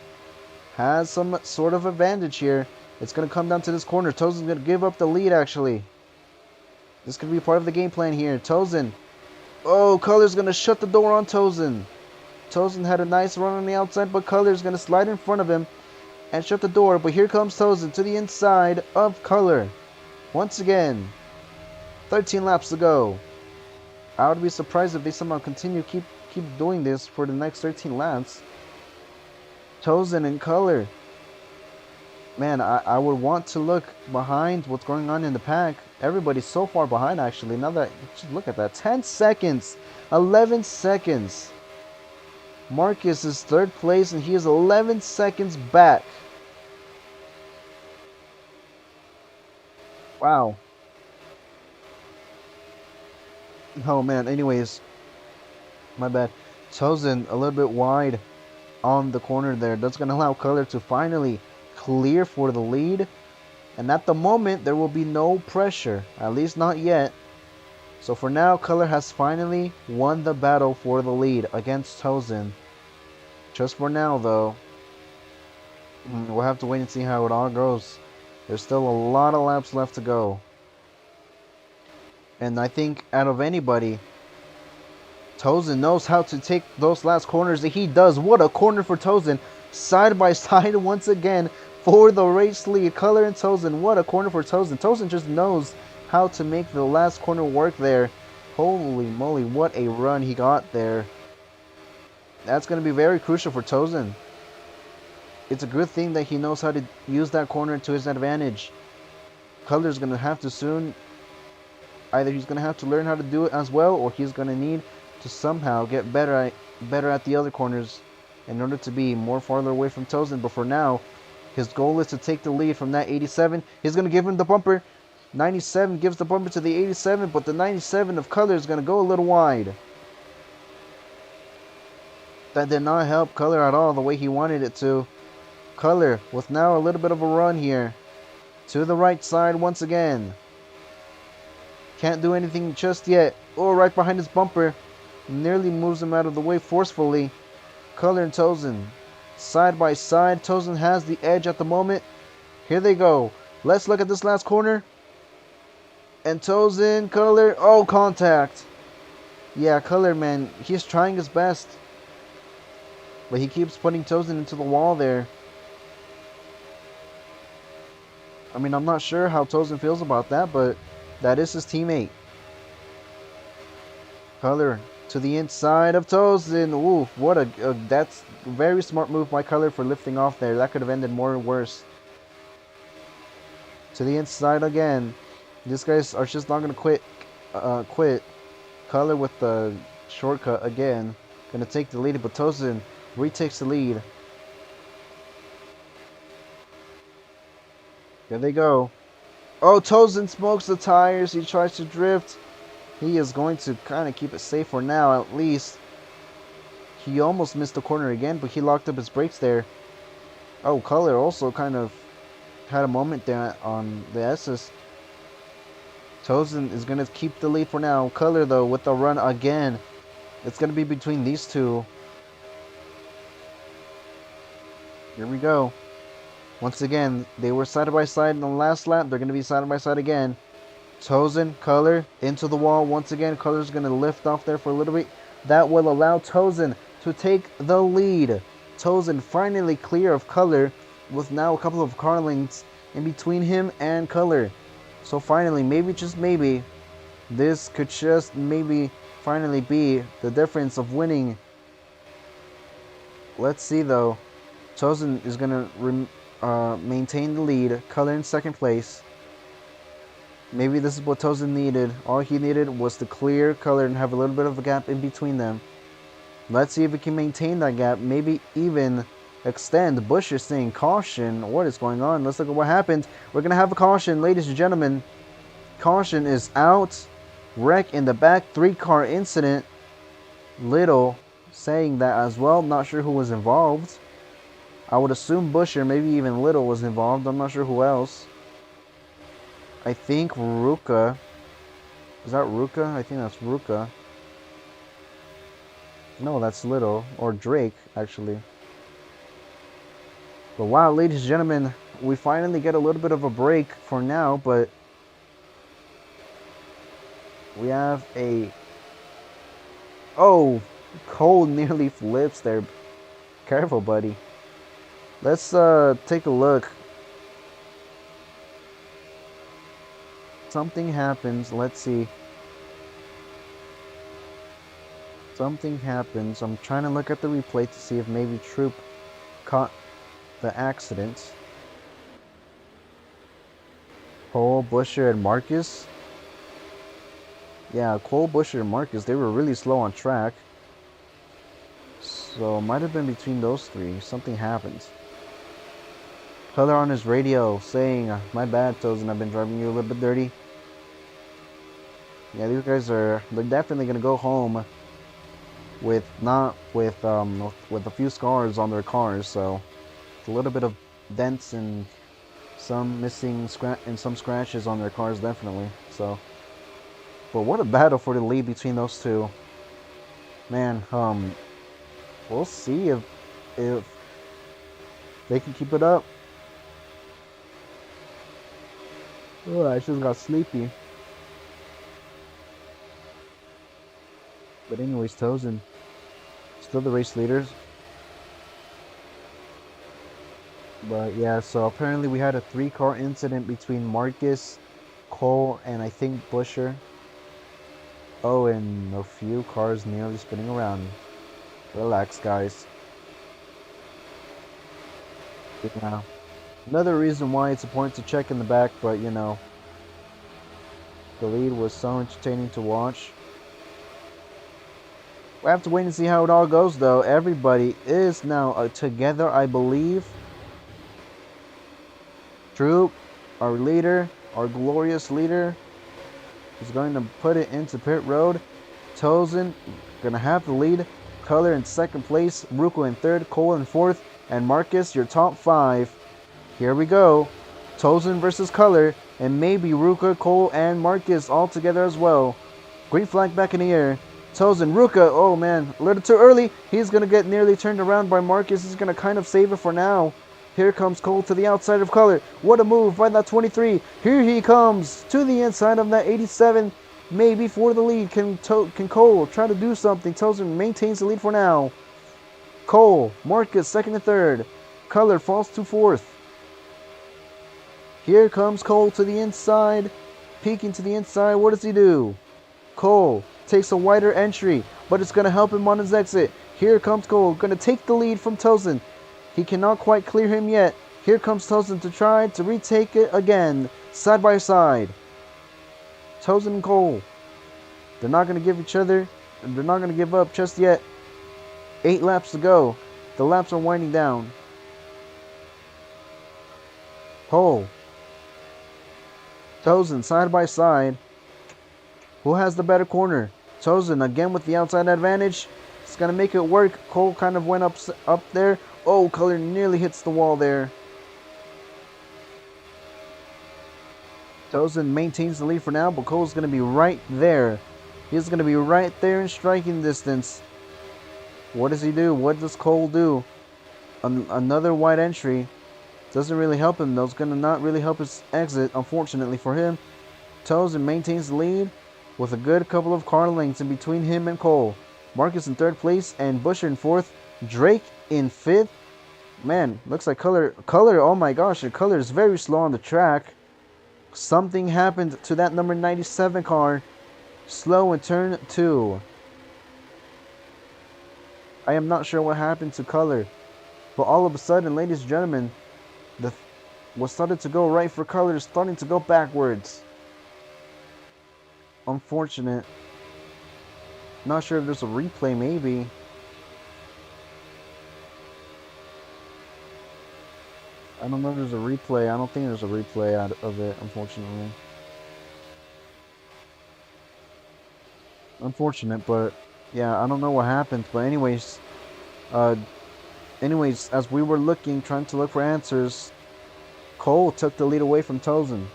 has some sort of advantage here. It's going to come down to this corner. Tozen's going to give up the lead, actually. This could be part of the game plan here. Tozen. Oh, Color's going to shut the door on Tozen. Tozen had a nice run on the outside, but Color's going to slide in front of him and shut the door. But here comes Tozen to the inside of Color. Once again. 13 laps to go. I would be surprised if they somehow continue keep doing this for the next 13 laps. Tozen and Color. Man, I would want to look behind what's going on in the pack. Everybody's so far behind, actually. Now that, just look at that. 10 seconds. 11 seconds. Marcus is third place, and he is 11 seconds back. Wow. Oh, man. Anyways. My bad. Tozen a little bit wide on the corner there. That's going to allow Color to finally clear for the lead. And at the moment, there will be no pressure. At least not yet. So for now, Color has finally won the battle for the lead against Tozen. Just for now, though. We'll have to wait and see how it all goes. There's still a lot of laps left to go. And I think out of anybody, Tozen knows how to take those last corners that he does. What a corner for Tozen. Side by side once again for the race lead. Color and Tozen. What a corner for Tozen. Tozen just knows how to make the last corner work there. Holy moly, what a run he got there. That's going to be very crucial for Tozen. It's a good thing that he knows how to use that corner to his advantage. Color's going to have to soon, either he's going to have to learn how to do it as well, or he's going to need to somehow get better at the other corners in order to be more farther away from Tozen. But for now, his goal is to take the lead from that 87. He's going to give him the bumper. 97 gives the bumper to the 87, but the 97 of Color is going to go a little wide. That did not help Color at all the way he wanted it to. Color with now a little bit of a run here. To the right side once again. Can't do anything just yet. Oh, right behind his bumper. Nearly moves him out of the way forcefully. Color and Tozen. Side by side. Tozen has the edge at the moment. Here they go. Let's look at this last corner. And Tozen, Color. Oh, contact. Yeah, Color, man. He's trying his best. But he keeps putting Tozen into the wall there. I mean, I'm not sure how Tozen feels about that, but that is his teammate. Color to the inside of Tozen. Ooh, what that's a very smart move by Color for lifting off there. That could have ended more or worse. To the inside again. These guys are just not going to quit. Color with the shortcut again. Going to take the lead, but Tozen retakes the lead. There they go. Oh, Tozen smokes the tires. He tries to drift. He is going to kind of keep it safe for now, at least. He almost missed the corner again, but he locked up his brakes there. Oh, Color also kind of had a moment there on the S's. Tozen is going to keep the lead for now. Color, though, with the run again. It's going to be between these two. Here we go. Once again, they were side by side in the last lap. They're going to be side by side again. Tozen, Color, into the wall. Once again, Color's going to lift off there for a little bit. That will allow Tozen to take the lead. Tozen finally clear of Color with now a couple of car lengths in between him and Color. So finally, maybe, just maybe, this could just maybe finally be the difference of winning. Let's see, though. Tozen is going to maintain the lead. Color in second place. Maybe this is what Tozen needed. All he needed was to clear Color and have a little bit of a gap in between them. Let's see if we can maintain that gap. Maybe even extend. Bush is saying caution. What is going on? Let's look at what happened. We're going to have a caution, ladies and gentlemen. Caution is out. Wreck in the back. 3-car incident. Little saying that as well. Not sure who was involved. I would assume Bush or maybe even Little was involved. I'm not sure who else. I think Ruka. Is that Ruka? I think that's Ruka. No, that's Little. Or Drake, actually. But wow, ladies and gentlemen, we finally get a little bit of a break for now, but we have a... Oh, Cole nearly flips there. Careful, buddy. Let's take a look. Something happens. Let's see. Something happens. I'm trying to look at the replay to see if maybe Troop caught the accident. Cole, Busher, and Marcus. Yeah, Cole, Busher, and Marcus, they were really slow on track. So, might have been between those three. Something happened. Color on his radio saying, "My bad, Tozen, I've been driving you a little bit dirty." Yeah, these guys they're definitely gonna go home with with a few scars on their cars, so a little bit of dents and some missing some scratches on their cars, definitely. So, but what a battle for the lead between those two. Man, we'll see if They can keep it up. Oh, I just got sleepy. But anyways, Tozen still the race leaders. But yeah, so apparently we had a 3-car incident between Marcus, Cole, and I think Busher. Oh, and a few cars nearly spinning around. Relax, guys. Yeah. Another reason why it's important to check in the back, but you know, the lead was so entertaining to watch. We have to wait and see how it all goes, though. Everybody is now together, I believe. Troop, our leader, our glorious leader, is going to put it into pit road. Tozen gonna have the lead. Color in second place, Ruko in third, Cole in fourth, and Marcus, your top 5. Here we go. Tozen versus Color, and maybe Ruka, Cole, and Marcus all together as well. Green flag back in the air. Tozen, Ruka, oh man, a little too early. He's gonna get nearly turned around by Marcus. He's gonna kind of save it for now. Here comes Cole to the outside of Color. What a move by that 23. Here he comes to the inside of that 87. Maybe for the lead. Can Cole try to do something? Tozen maintains the lead for now. Cole, Marcus, second and third. Color falls to fourth. Here comes Cole to the inside. Peeking to the inside. What does he do? Cole takes a wider entry, but it's going to help him on his exit. Here comes Cole. Going to take the lead from Tozen. He cannot quite clear him yet. Here comes Tozen to try to retake it again. Side by side. Tozen and Cole. They're not going to give each other. They're not going to give up just yet. 8 laps to go. The laps are winding down. Cole. Tozen side by side. Who has the better corner? Tozen again with the outside advantage. It's going to make it work. Cole kind of went up there. Oh, Color nearly hits the wall there. Tozen maintains the lead for now, but Cole's going to be right there. He's going to be right there in striking distance. What does he do? What does Cole do? Another wide entry. Doesn't really help him, though. It's going to not really help his exit, unfortunately for him. Tozen maintains the lead with a good couple of car lengths in between him and Cole. Marcus in third place and Busher in fourth. Drake in fifth. Man, looks like Color, oh my gosh, Color is very slow on the track. Something happened to that number 97 car. Slow in turn 2. I am not sure what happened to Color, but all of a sudden, ladies and gentlemen, what started to go right for Color is starting to go backwards. Unfortunate. Not sure if there's a replay, maybe. I don't know if there's a replay. I don't think there's a replay out of it, unfortunately. Unfortunate, but yeah, I don't know what happened. But anyways, as we were trying to look for answers, Cole took the lead away from Tozen.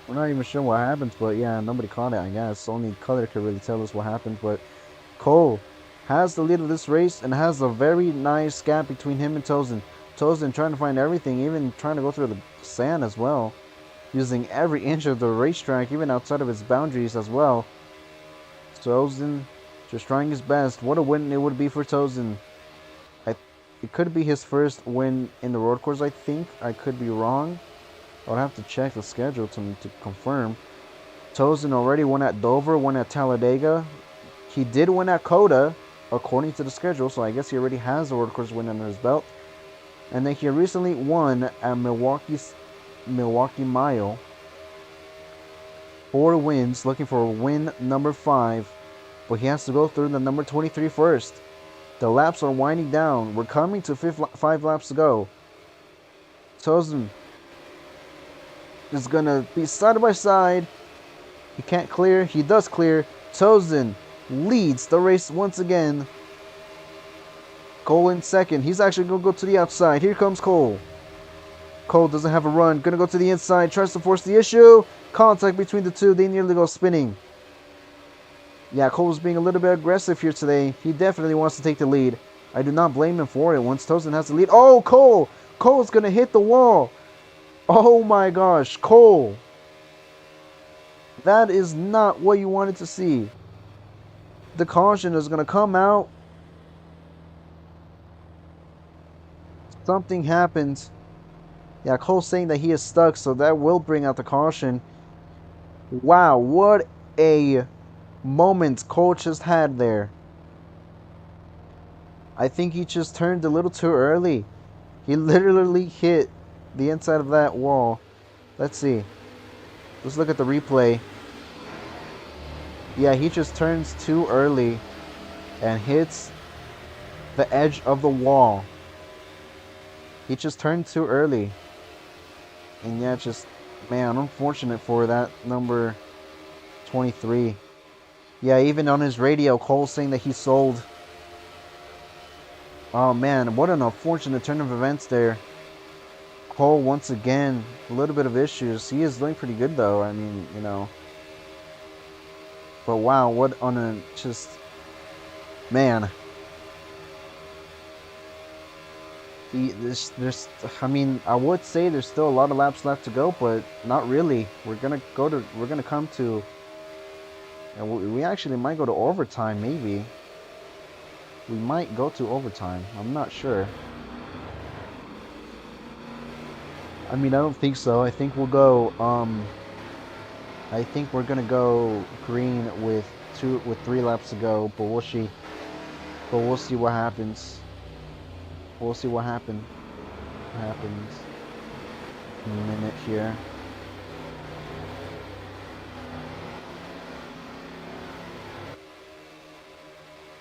We're not even sure what happened, but yeah, nobody caught it, I guess. Only Color could really tell us what happened, but Cole has the lead of this race and has a very nice gap between him and Tozen. Tozen trying to find everything, even trying to go through the sand as well, using every inch of the racetrack, even outside of its boundaries as well. Tozen just trying his best. What a win it would be for Tozen. It could be his first win in the road course, I think. I could be wrong. I would have to check the schedule to confirm. Tozen already won at Dover, won at Talladega. He did win at Coda, according to the schedule, so I guess he already has the road course win under his belt. And then he recently won at Milwaukee Mile. 4 wins, looking for win number 5. But he has to go through the number 23 first. The laps are winding down. We're coming to 5 laps to go. Tozen is going to be side by side. He can't clear. He does clear. Tozen leads the race once again. Cole in second. He's actually going to go to the outside. Here comes Cole. Cole doesn't have a run. Going to go to the inside. Tries to force the issue. Contact between the two. They nearly go spinning. Yeah, Cole's being a little bit aggressive here today. He definitely wants to take the lead. I do not blame him for it. Once Tozen has the lead. Oh, Cole! Cole's going to hit the wall. Oh my gosh, Cole. That is not what you wanted to see. The caution is going to come out. Something happened. Yeah, Cole's saying that he is stuck, so that will bring out the caution. Wow, what a moment Cole just had there. I think he just turned a little too early. He literally hit the inside of that wall. Let's see. Let's look at the replay. Yeah, he just turns too early and hits the edge of the wall. He just turned too early. And yeah, just, man, unfortunate for that number 23. Yeah, even on his radio, Cole's saying that he sold. Oh man, what an unfortunate turn of events there. Cole, once again, a little bit of issues. He is doing pretty good though, I mean, you know. But wow, what on a just, man. I mean, I would say there's still a lot of laps left to go, but not really. We're gonna come to, and we actually might go to overtime, maybe. We might go to overtime. I'm not sure. I mean, I don't think so. I think we'll go. I think we're gonna go green with 3 laps to go, but we'll see. But we'll see what happens. We'll see what happens. In a minute here.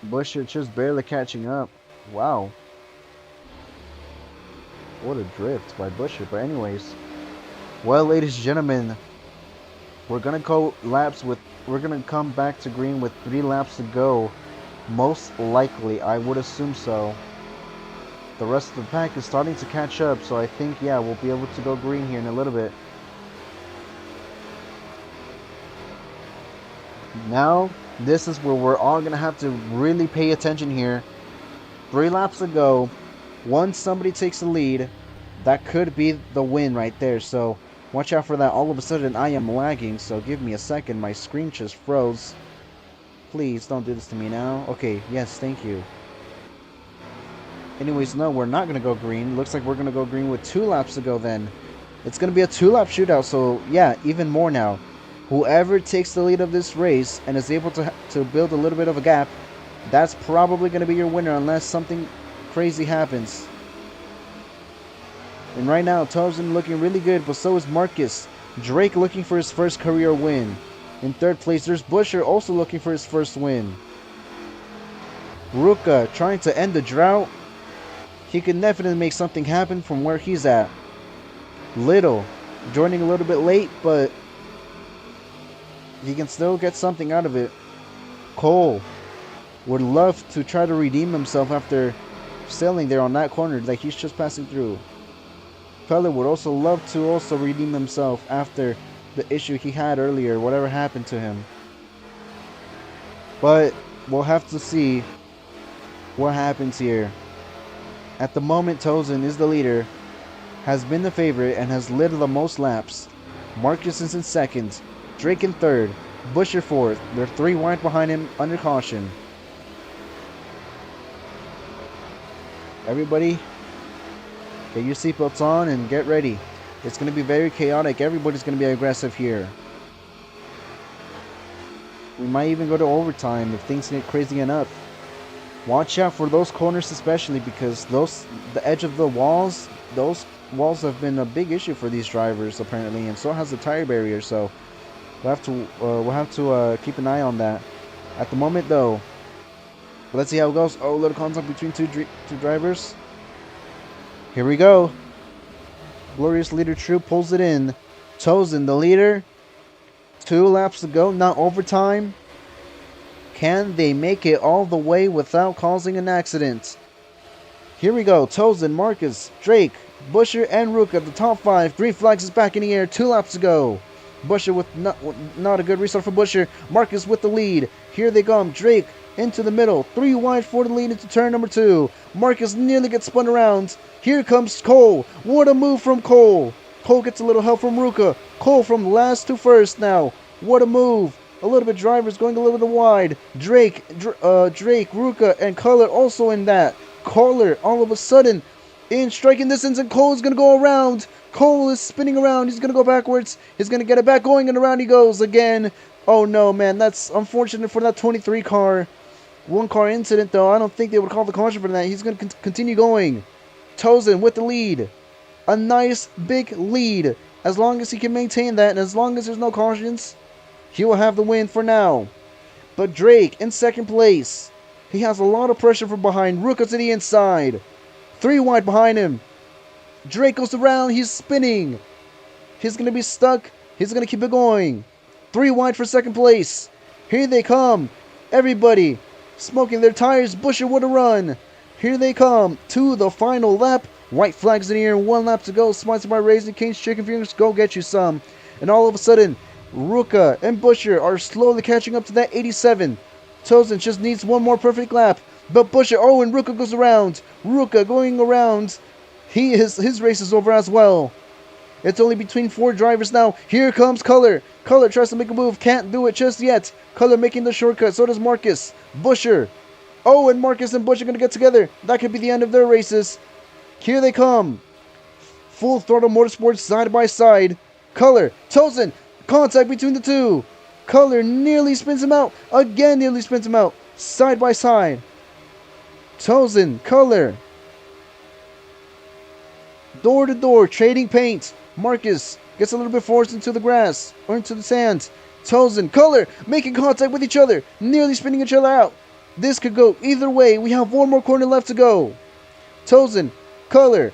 Busher just barely catching up. Wow. What a drift by Busher. But anyways. Well, ladies and gentlemen, we're gonna come back to green with 3 laps to go. Most likely, I would assume so. The rest of the pack is starting to catch up, so I think, yeah, we'll be able to go green here in a little bit. Now, this is where we're all going to have to really pay attention here. 3 laps to go. Once somebody takes the lead, that could be the win right there. So, watch out for that. All of a sudden, I am lagging, so give me a second. My screen just froze. Please, don't do this to me now. Okay, yes, thank you. Anyways, no, we're not going to go green. Looks like we're going to go green with 2 laps to go then. It's going to be a 2-lap shootout, so yeah, even more now. Whoever takes the lead of this race and is able to build a little bit of a gap, that's probably going to be your winner unless something crazy happens. And right now, Tozen looking really good, but so is Marcus. Drake looking for his first career win. In 3rd place, there's Busher also looking for his first win. Ruka trying to end the drought. He can definitely make something happen from where he's at. Little joining a little bit late, but he can still get something out of it. Cole would love to try to redeem himself after sailing there on that corner that he's just passing through. Pelle would also love to also redeem himself after the issue he had earlier, whatever happened to him. But we'll have to see what happens here. At the moment, Tozen is the leader, has been the favorite, and has led the most laps. Marcus is in 2nd, Drake in 3rd, Busher 4th. They're 3 wide behind him under caution. Everybody, get your seatbelts on and get ready. It's going to be very chaotic. Everybody's going to be aggressive here. We might even go to overtime if things get crazy enough. Watch out for those corners especially, because the edge of the walls, those walls have been a big issue for these drivers apparently, and so has the tire barrier, so we'll have to keep an eye on that. At the moment though, let's see how it goes. Oh, little contact between two drivers. Here we go. Glorious leader True pulls it in. Tozen the leader. 2 laps to go, not overtime. Can they make it all the way without causing an accident? Here we go. Tozen, Marcus, Drake, Busher, and Rook at the top 5. Green flags is back in the air. 2 laps to go. Busher with not a good restart for Busher. Marcus with the lead. Here they come. Drake into the middle. 3 wide for the lead into turn number 2. Marcus nearly gets spun around. Here comes Cole. What a move from Cole. Cole gets a little help from Ruka. Cole from last to first now. What a move. A little bit drivers going a little bit wide. Drake, Ruka, and Color also in that. Color all of a sudden in striking distance, and Cole is going to go around. Cole is spinning around. He's going to go backwards. He's going to get it back going, and around he goes again. Oh no, man. That's unfortunate for that 23 car. 1 car incident, though. I don't think they would call the caution for that. He's going to continue going. Tozen with the lead. A nice big lead. As long as he can maintain that, and as long as there's no cautions, he will have the win for now. But Drake in second place. He has a lot of pressure from behind. Ruka to the inside. 3 wide behind him. Drake goes around. He's spinning. He's going to be stuck. He's going to keep it going. 3 wide for second place. Here they come. Everybody smoking their tires. Busher with a run. Here they come to the final lap. White flags in the air. 1 lap to go. Sponsored by Raising Cane's Chicken Fingers. Go get you some. And all of a sudden, Ruka and Busher are slowly catching up to that 87. Tozen just needs 1 more perfect lap. But Busher, oh, and Ruka goes around. Ruka going around. His race is over as well. It's only between 4 drivers now. Here comes Color. Color tries to make a move. Can't do it just yet. Color making the shortcut. So does Marcus. Busher. Oh, and Marcus and Busher are going to get together. That could be the end of their races. Here they come. Full Throttle Motorsports side by side. Color. Tozen. Contact between the 2. Color nearly spins him out. Again nearly spins him out. Side by side. Tozen. Color. Door to door. Trading paint. Marcus gets a little bit forced into the grass. Or into the sand. Tozen. Color. Making contact with each other. Nearly spinning each other out. This could go either way. We have 1 more corner left to go. Tozen. Color.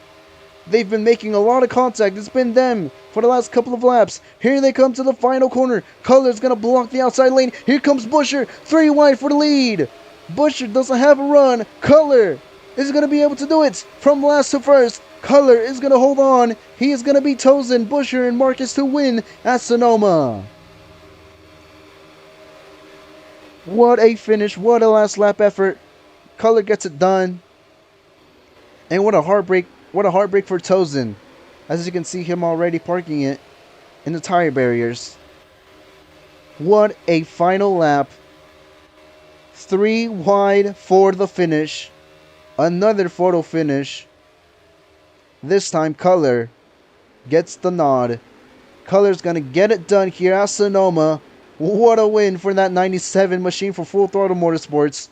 They've been making a lot of contact. It's been them for the last couple of laps. Here they come to the final corner. Color's going to block the outside lane. Here comes Busher. 3 wide for the lead. Busher doesn't have a run. Color is going to be able to do it from last to first. Color is going to hold on. He is going to beat Tozen, Busher, and Marcus to win at Sonoma. What a finish. What a last lap effort. Color gets it done. And what a heartbreak. What a heartbreak for Tozen. As you can see him already parking it in the tire barriers. What a final lap. 3 wide for the finish. Another photo finish. This time Color gets the nod. Color's going to get it done here at Sonoma. What a win for that 97 machine for Full Throttle Motorsports.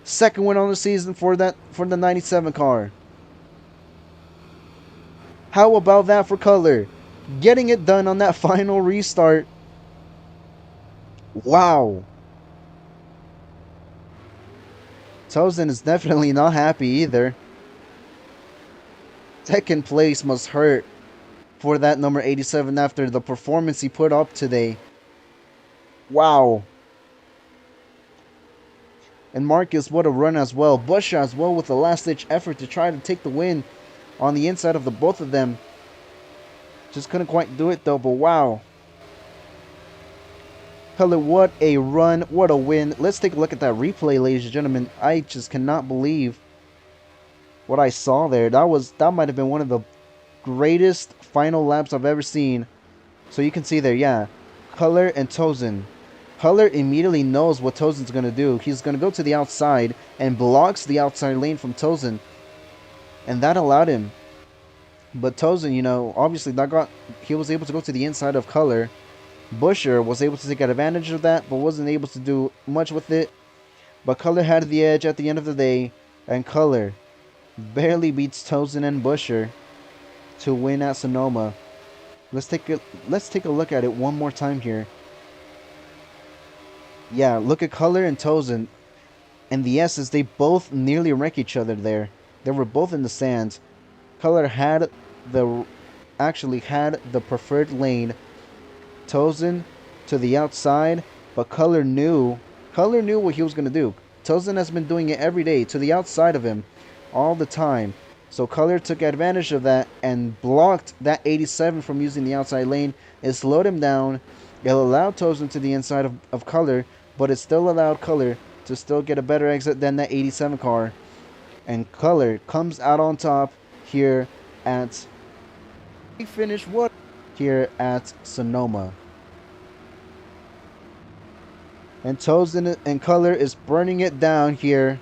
Second win on the season for the 97 car. How about that for Color? Getting it done on that final restart. Wow. Tozen is definitely not happy either. Second place must hurt for that number 87 after the performance he put up today. Wow. And Marcus, what a run as well. Busher as well with a last-ditch effort to try to take the win on the inside of the both of them. Just couldn't quite do it though, but wow. Color, what a run, what a win. Let's take a look at that replay, ladies and gentlemen. I just cannot believe what I saw there. That might have been one of the greatest final laps I've ever seen. So you can see there, yeah. Color and Tozen. Color immediately knows what Tozen's going to do. He's going to go to the outside and blocks the outside lane from Tozen. And that allowed him. But Tozen, you know, obviously he was able to go to the inside of Color. Busher was able to take advantage of that, but wasn't able to do much with it. But Color had the edge at the end of the day, and Color barely beats Tozen and Busher to win at Sonoma. Let's take a look at it one more time here. Yeah, look at Color and Tozen. And the S's, they both nearly wreck each other there. They were both in the sands. Color actually had the preferred lane. Tozen to the outside, but Color knew what he was going to do. Tozen has been doing it every day to the outside of him all the time. So Color took advantage of that and blocked that 87 from using the outside lane. It slowed him down. It allowed Tozen to the inside of Color, but it still allowed Color to still get a better exit than that 87 car. And Color comes out on top here at finish what here at Sonoma. And Tozen and Color is burning it down here.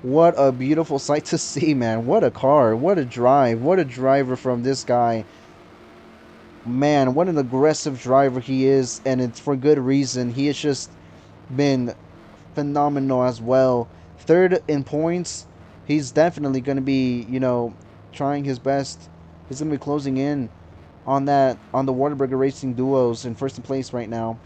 What a beautiful sight to see, man. What a car. What a drive. What a driver from this guy. Man, what an aggressive driver he is, and it's for good reason. He has just been phenomenal as well. Third in points. He's definitely going to be, trying his best. He's going to be closing in on the Whataburger Racing duos in first place right now.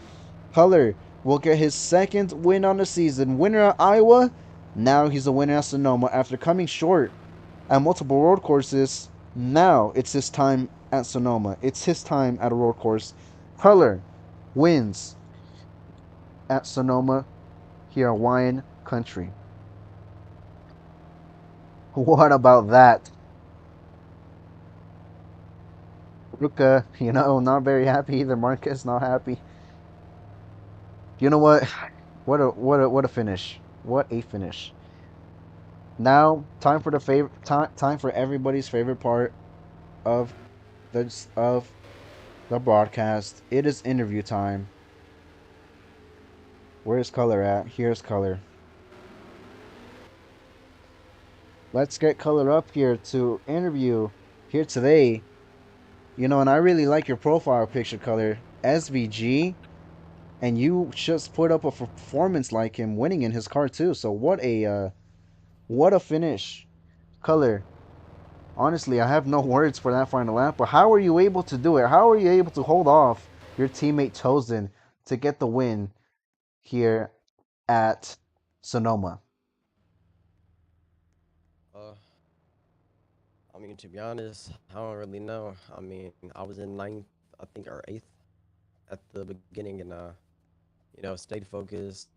Color will get his second win on the season. Winner at Iowa. Now he's a winner at Sonoma after coming short at multiple road courses. Now it's his time at Sonoma. It's his time at a road course. Color wins at Sonoma, here in Hawaiian country. What about that? Ruka, not very happy either. Marquez not happy. You know what? What a finish. What a finish. Now, time for the favorite time for everybody's favorite part of the broadcast. It is interview time. Where's Color at? Here's Color. Let's get Color up here to interview here today. And I really like your profile picture, Color. SVG, and you just put up a performance like him, winning in his car too. So what a finish, Color. Honestly, I have no words for that final lap. But how are you able to do it? How are you able to hold off your teammate Tozen to get the win here at Sonoma? Uh, I mean, to be honest, I don't really know. I mean, I was in ninth, I think, or eighth at the beginning, and stayed focused.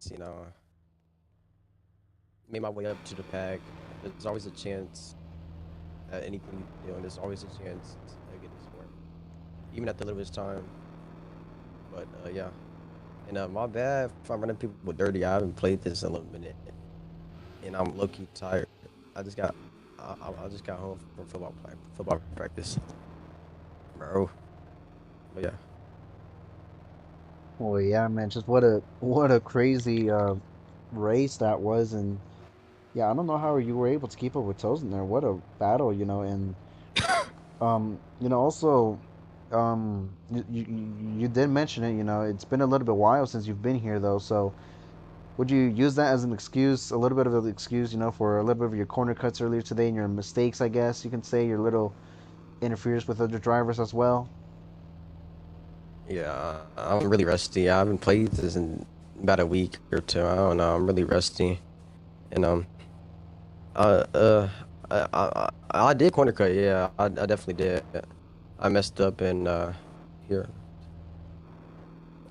Made my way up to the pack. There's always a chance at anything you do, and there's always a chance at getting scored, even at the littlest time. But yeah, and my bad if I'm running people dirty. I haven't played this in a little minute, and I'm low key tired. I just got, I just got home from football practice, bro. But yeah. Oh yeah, man! Just what a crazy race that was, and yeah, I don't know how you were able to keep up with Tozen there. What a battle, and also, you did mention it. It's been a little bit while since you've been here, though. So, would you use that as an excuse, a little bit of an excuse, for a little bit of your corner cuts earlier today and your mistakes? I guess you can say your little interference with other drivers as well. Yeah, I'm really rusty. I haven't played this in about a week or two. I don't know. I'm really rusty, and uh, uh, I did corner cut. Yeah, I definitely did. I messed up and here.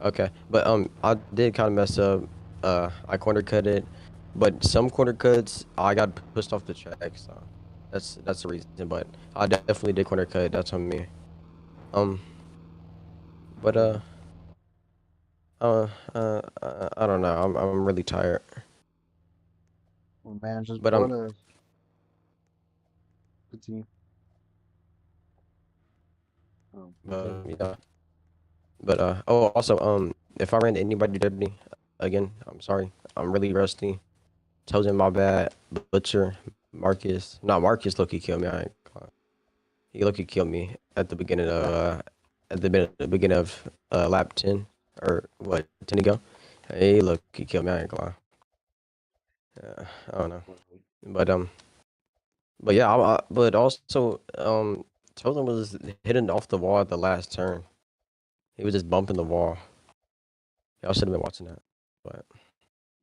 Okay, but I did kind of mess up. I corner cut it, but some corner cuts I got pushed off the track, so that's the reason. But I definitely did corner cut. That's on me. Um, but I don't know. I'm really tired. Oh, man, just But what a good team. Oh, yeah. But oh, also if I ran anybody dirty again, I'm sorry. I'm really rusty. Told him my bad. Butcher, Marcus, not Marcus. Loki killed me. I ain't gonna lie. He Loki killed me at the beginning of lap 10 or what 10 to go. He Loki killed me. I ain't gonna lie. I don't know. But but yeah. But also Totem was hitting off the wall at the last turn. He was just bumping the wall. Y'all should have been watching that. But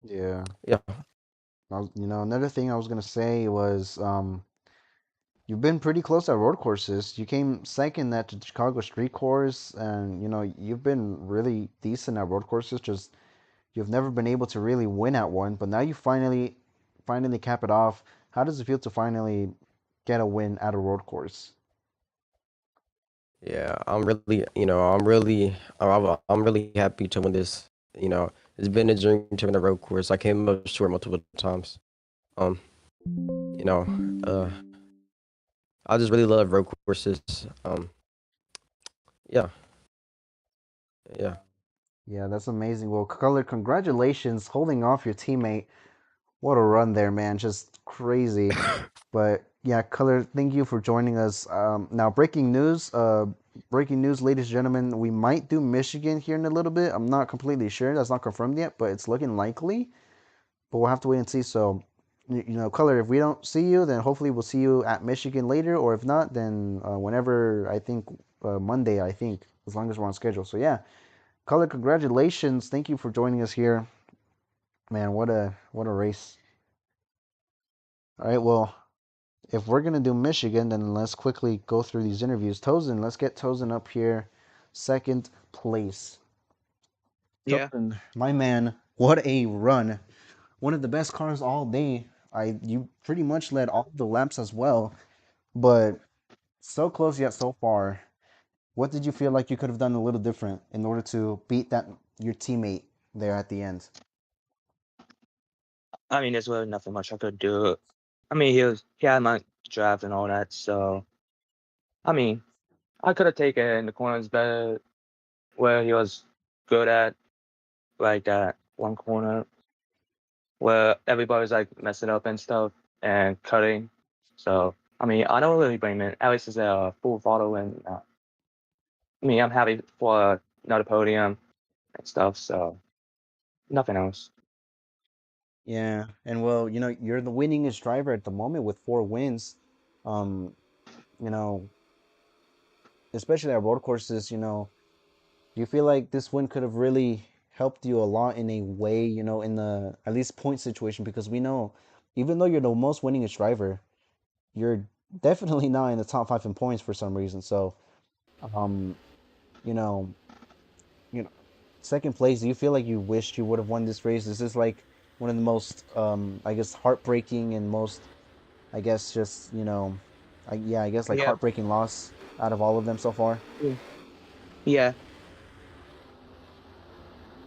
yeah. yeah, Another thing I was gonna say was, you've been pretty close at road courses. You came second at the Chicago Street Course, and you've been really decent at road courses. Just you've never been able to really win at one, but now you finally cap it off. How does it feel to finally get a win at a road course. Yeah, I'm really, I'm really happy to win this. It's been a dream to win a road course. I came up short multiple times. Um, you know, uh, I just really love road courses. Yeah, yeah. Yeah, that's amazing. Well, Color, congratulations holding off your teammate. What a run there, man. Just crazy. But yeah, Color, thank you for joining us. Now, breaking news, ladies and gentlemen. We might do Michigan here in a little bit. I'm not completely sure. That's not confirmed yet, but it's looking likely. But we'll have to wait and see. So, Color, if we don't see you, then hopefully we'll see you at Michigan later. Or if not, then whenever, I think, Monday, I think, as long as we're on schedule. So, yeah, Color, congratulations. Thank you for joining us here. Man, what a race. All right, well, if we're gonna do Michigan, then let's quickly go through these interviews. Tozen, let's get Tozen up here, second place. Yeah. Tozen, my man, what a run! One of the best cars all day. You pretty much led all the laps as well, but so close yet so far. What did you feel like you could have done a little different in order to beat that your teammate there at the end? I mean, there's really nothing much I could do. I mean, he had my draft and all that, so I mean, I could have taken the corners better where he was good at, like that one corner where everybody's like messing up and stuff and cutting. So I mean, I don't really blame it. At least it's a full throttle, and I mean, I'm happy for another podium and stuff. So nothing else. Yeah, and well, you're the winningest driver at the moment with 4 wins. Um, you know, especially at road courses, do you feel like this win could have really helped you a lot in a way, in the at least point situation? Because we know, even though you're the most winningest driver, you're definitely not in the top five in points for some reason. So, um, you know, you know, second place. Do you feel like you wished you would have won this race? Is this like one of the most, I guess, heartbreaking and most, I guess, just yeah, I guess like Yeah. heartbreaking loss out of all of them so far? Yeah. Yeah.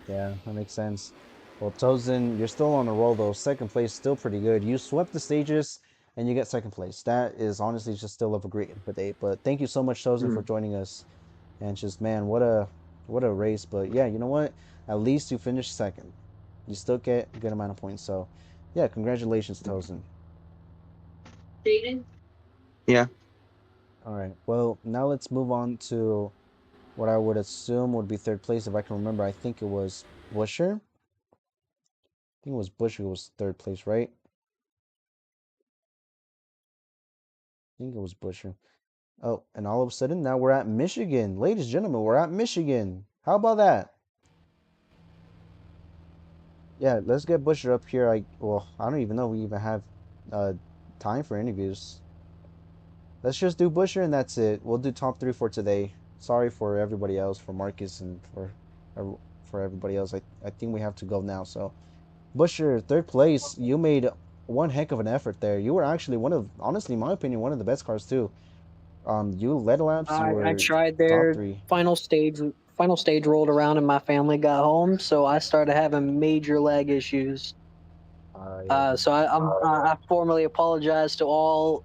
Yeah, that makes sense. Well, Tozen, you're still on a roll though. Second place, still pretty good. You swept the stages and you get second place. That is honestly just still of a great day. But thank you so much, Tozen, for Mm. joining us. And just man, what a race. But yeah, you know what? At least you finished second. You still get a good amount of points. So yeah, congratulations, Tozen. Yeah. All right. Well, now let's move on to what I would assume would be third place if I can remember. I think it was Busher. I think it was Busher who was third place, right? I think it was Busher. Oh, and all of a sudden now we're at Michigan. Ladies and gentlemen, we're at Michigan. How about that? Yeah, let's get Busher up here. I don't even know if we even have uh time for interviews. Let's just do Busher and that's it. We'll do top three for today. Sorry for everybody else, for Marcus and for everybody else. I think we have to go now. So Busher, third place. You made one heck of an effort there. You were actually honestly, in my opinion, one of the best cars too. You led laps. You I were tried top there. three. Final stage rolled around and my family got home, so I started having major lag issues. Yeah. I formally apologize to all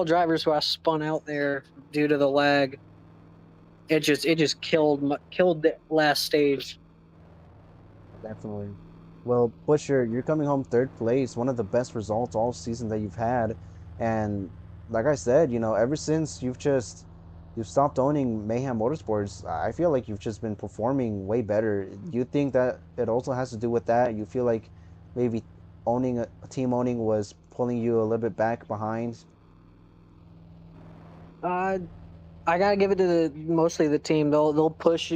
drivers who I spun out there due to the lag. It just killed the last stage. Definitely. Well, Busher, you're coming home third place, one of the best results all season that you've had. And like I said, ever since you've stopped owning Mayhem Motorsports, I feel like you've just been performing way better. Do you think that it also has to do with that? You feel like maybe owning team owning was pulling you a little bit back behind? Uh, I gotta give it to mostly the team. They'll push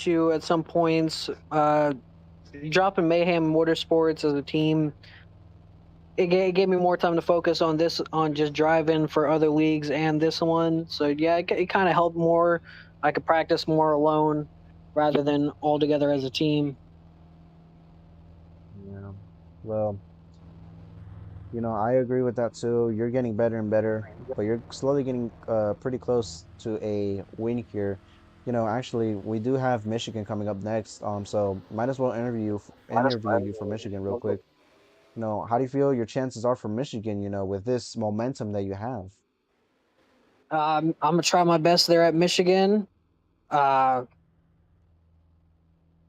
you at some points. Dropping Mayhem Motorsports as a team, it gave me more time to focus on just driving for other leagues and this one. So yeah, it kind of helped more. I could practice more alone rather than all together as a team. Yeah. Well, I agree with that too. You're getting better and better, but you're slowly getting pretty close to a win here. Actually, we do have Michigan coming up next. So might as well interview you for Michigan real quick. How do you feel your chances are for Michigan, with this momentum that you have? I'm gonna try my best there at Michigan. Uh,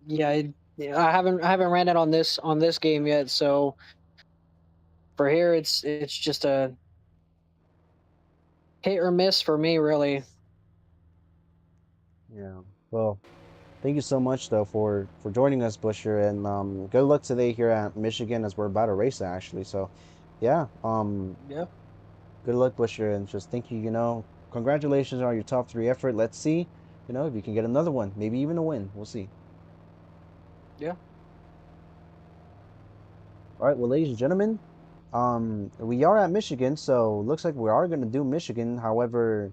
yeah, I haven't ran it on this game yet. So for here, it's just a hit or miss for me, really. Yeah. Well, thank you so much though for joining us, Busher, and good luck today here at Michigan as we're about to race actually. So, yeah, Yeah. good luck, Busher, and just thank you. Congratulations on your top three effort. Let's see, if you can get another one, maybe even a win. We'll see. Yeah. All right, well, ladies and gentlemen, we are at Michigan, so looks like we are gonna do Michigan. However,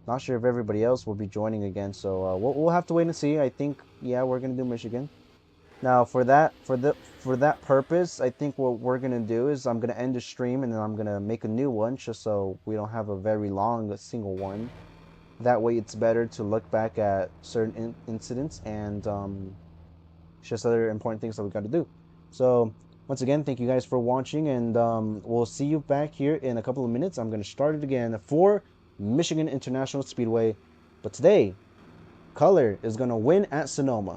not sure if everybody else will be joining again, so we'll have to wait and see. I think yeah, we're gonna do Michigan. Now for that purpose, I think what we're gonna do is I'm gonna end the stream and then I'm gonna make a new one just so we don't have a very long single one. That way, it's better to look back at certain incidents and just other important things that we got to do. So once again, thank you guys for watching, and we'll see you back here in a couple of minutes. I'm gonna start it again for Michigan International Speedway, but today, Color is gonna win at Sonoma.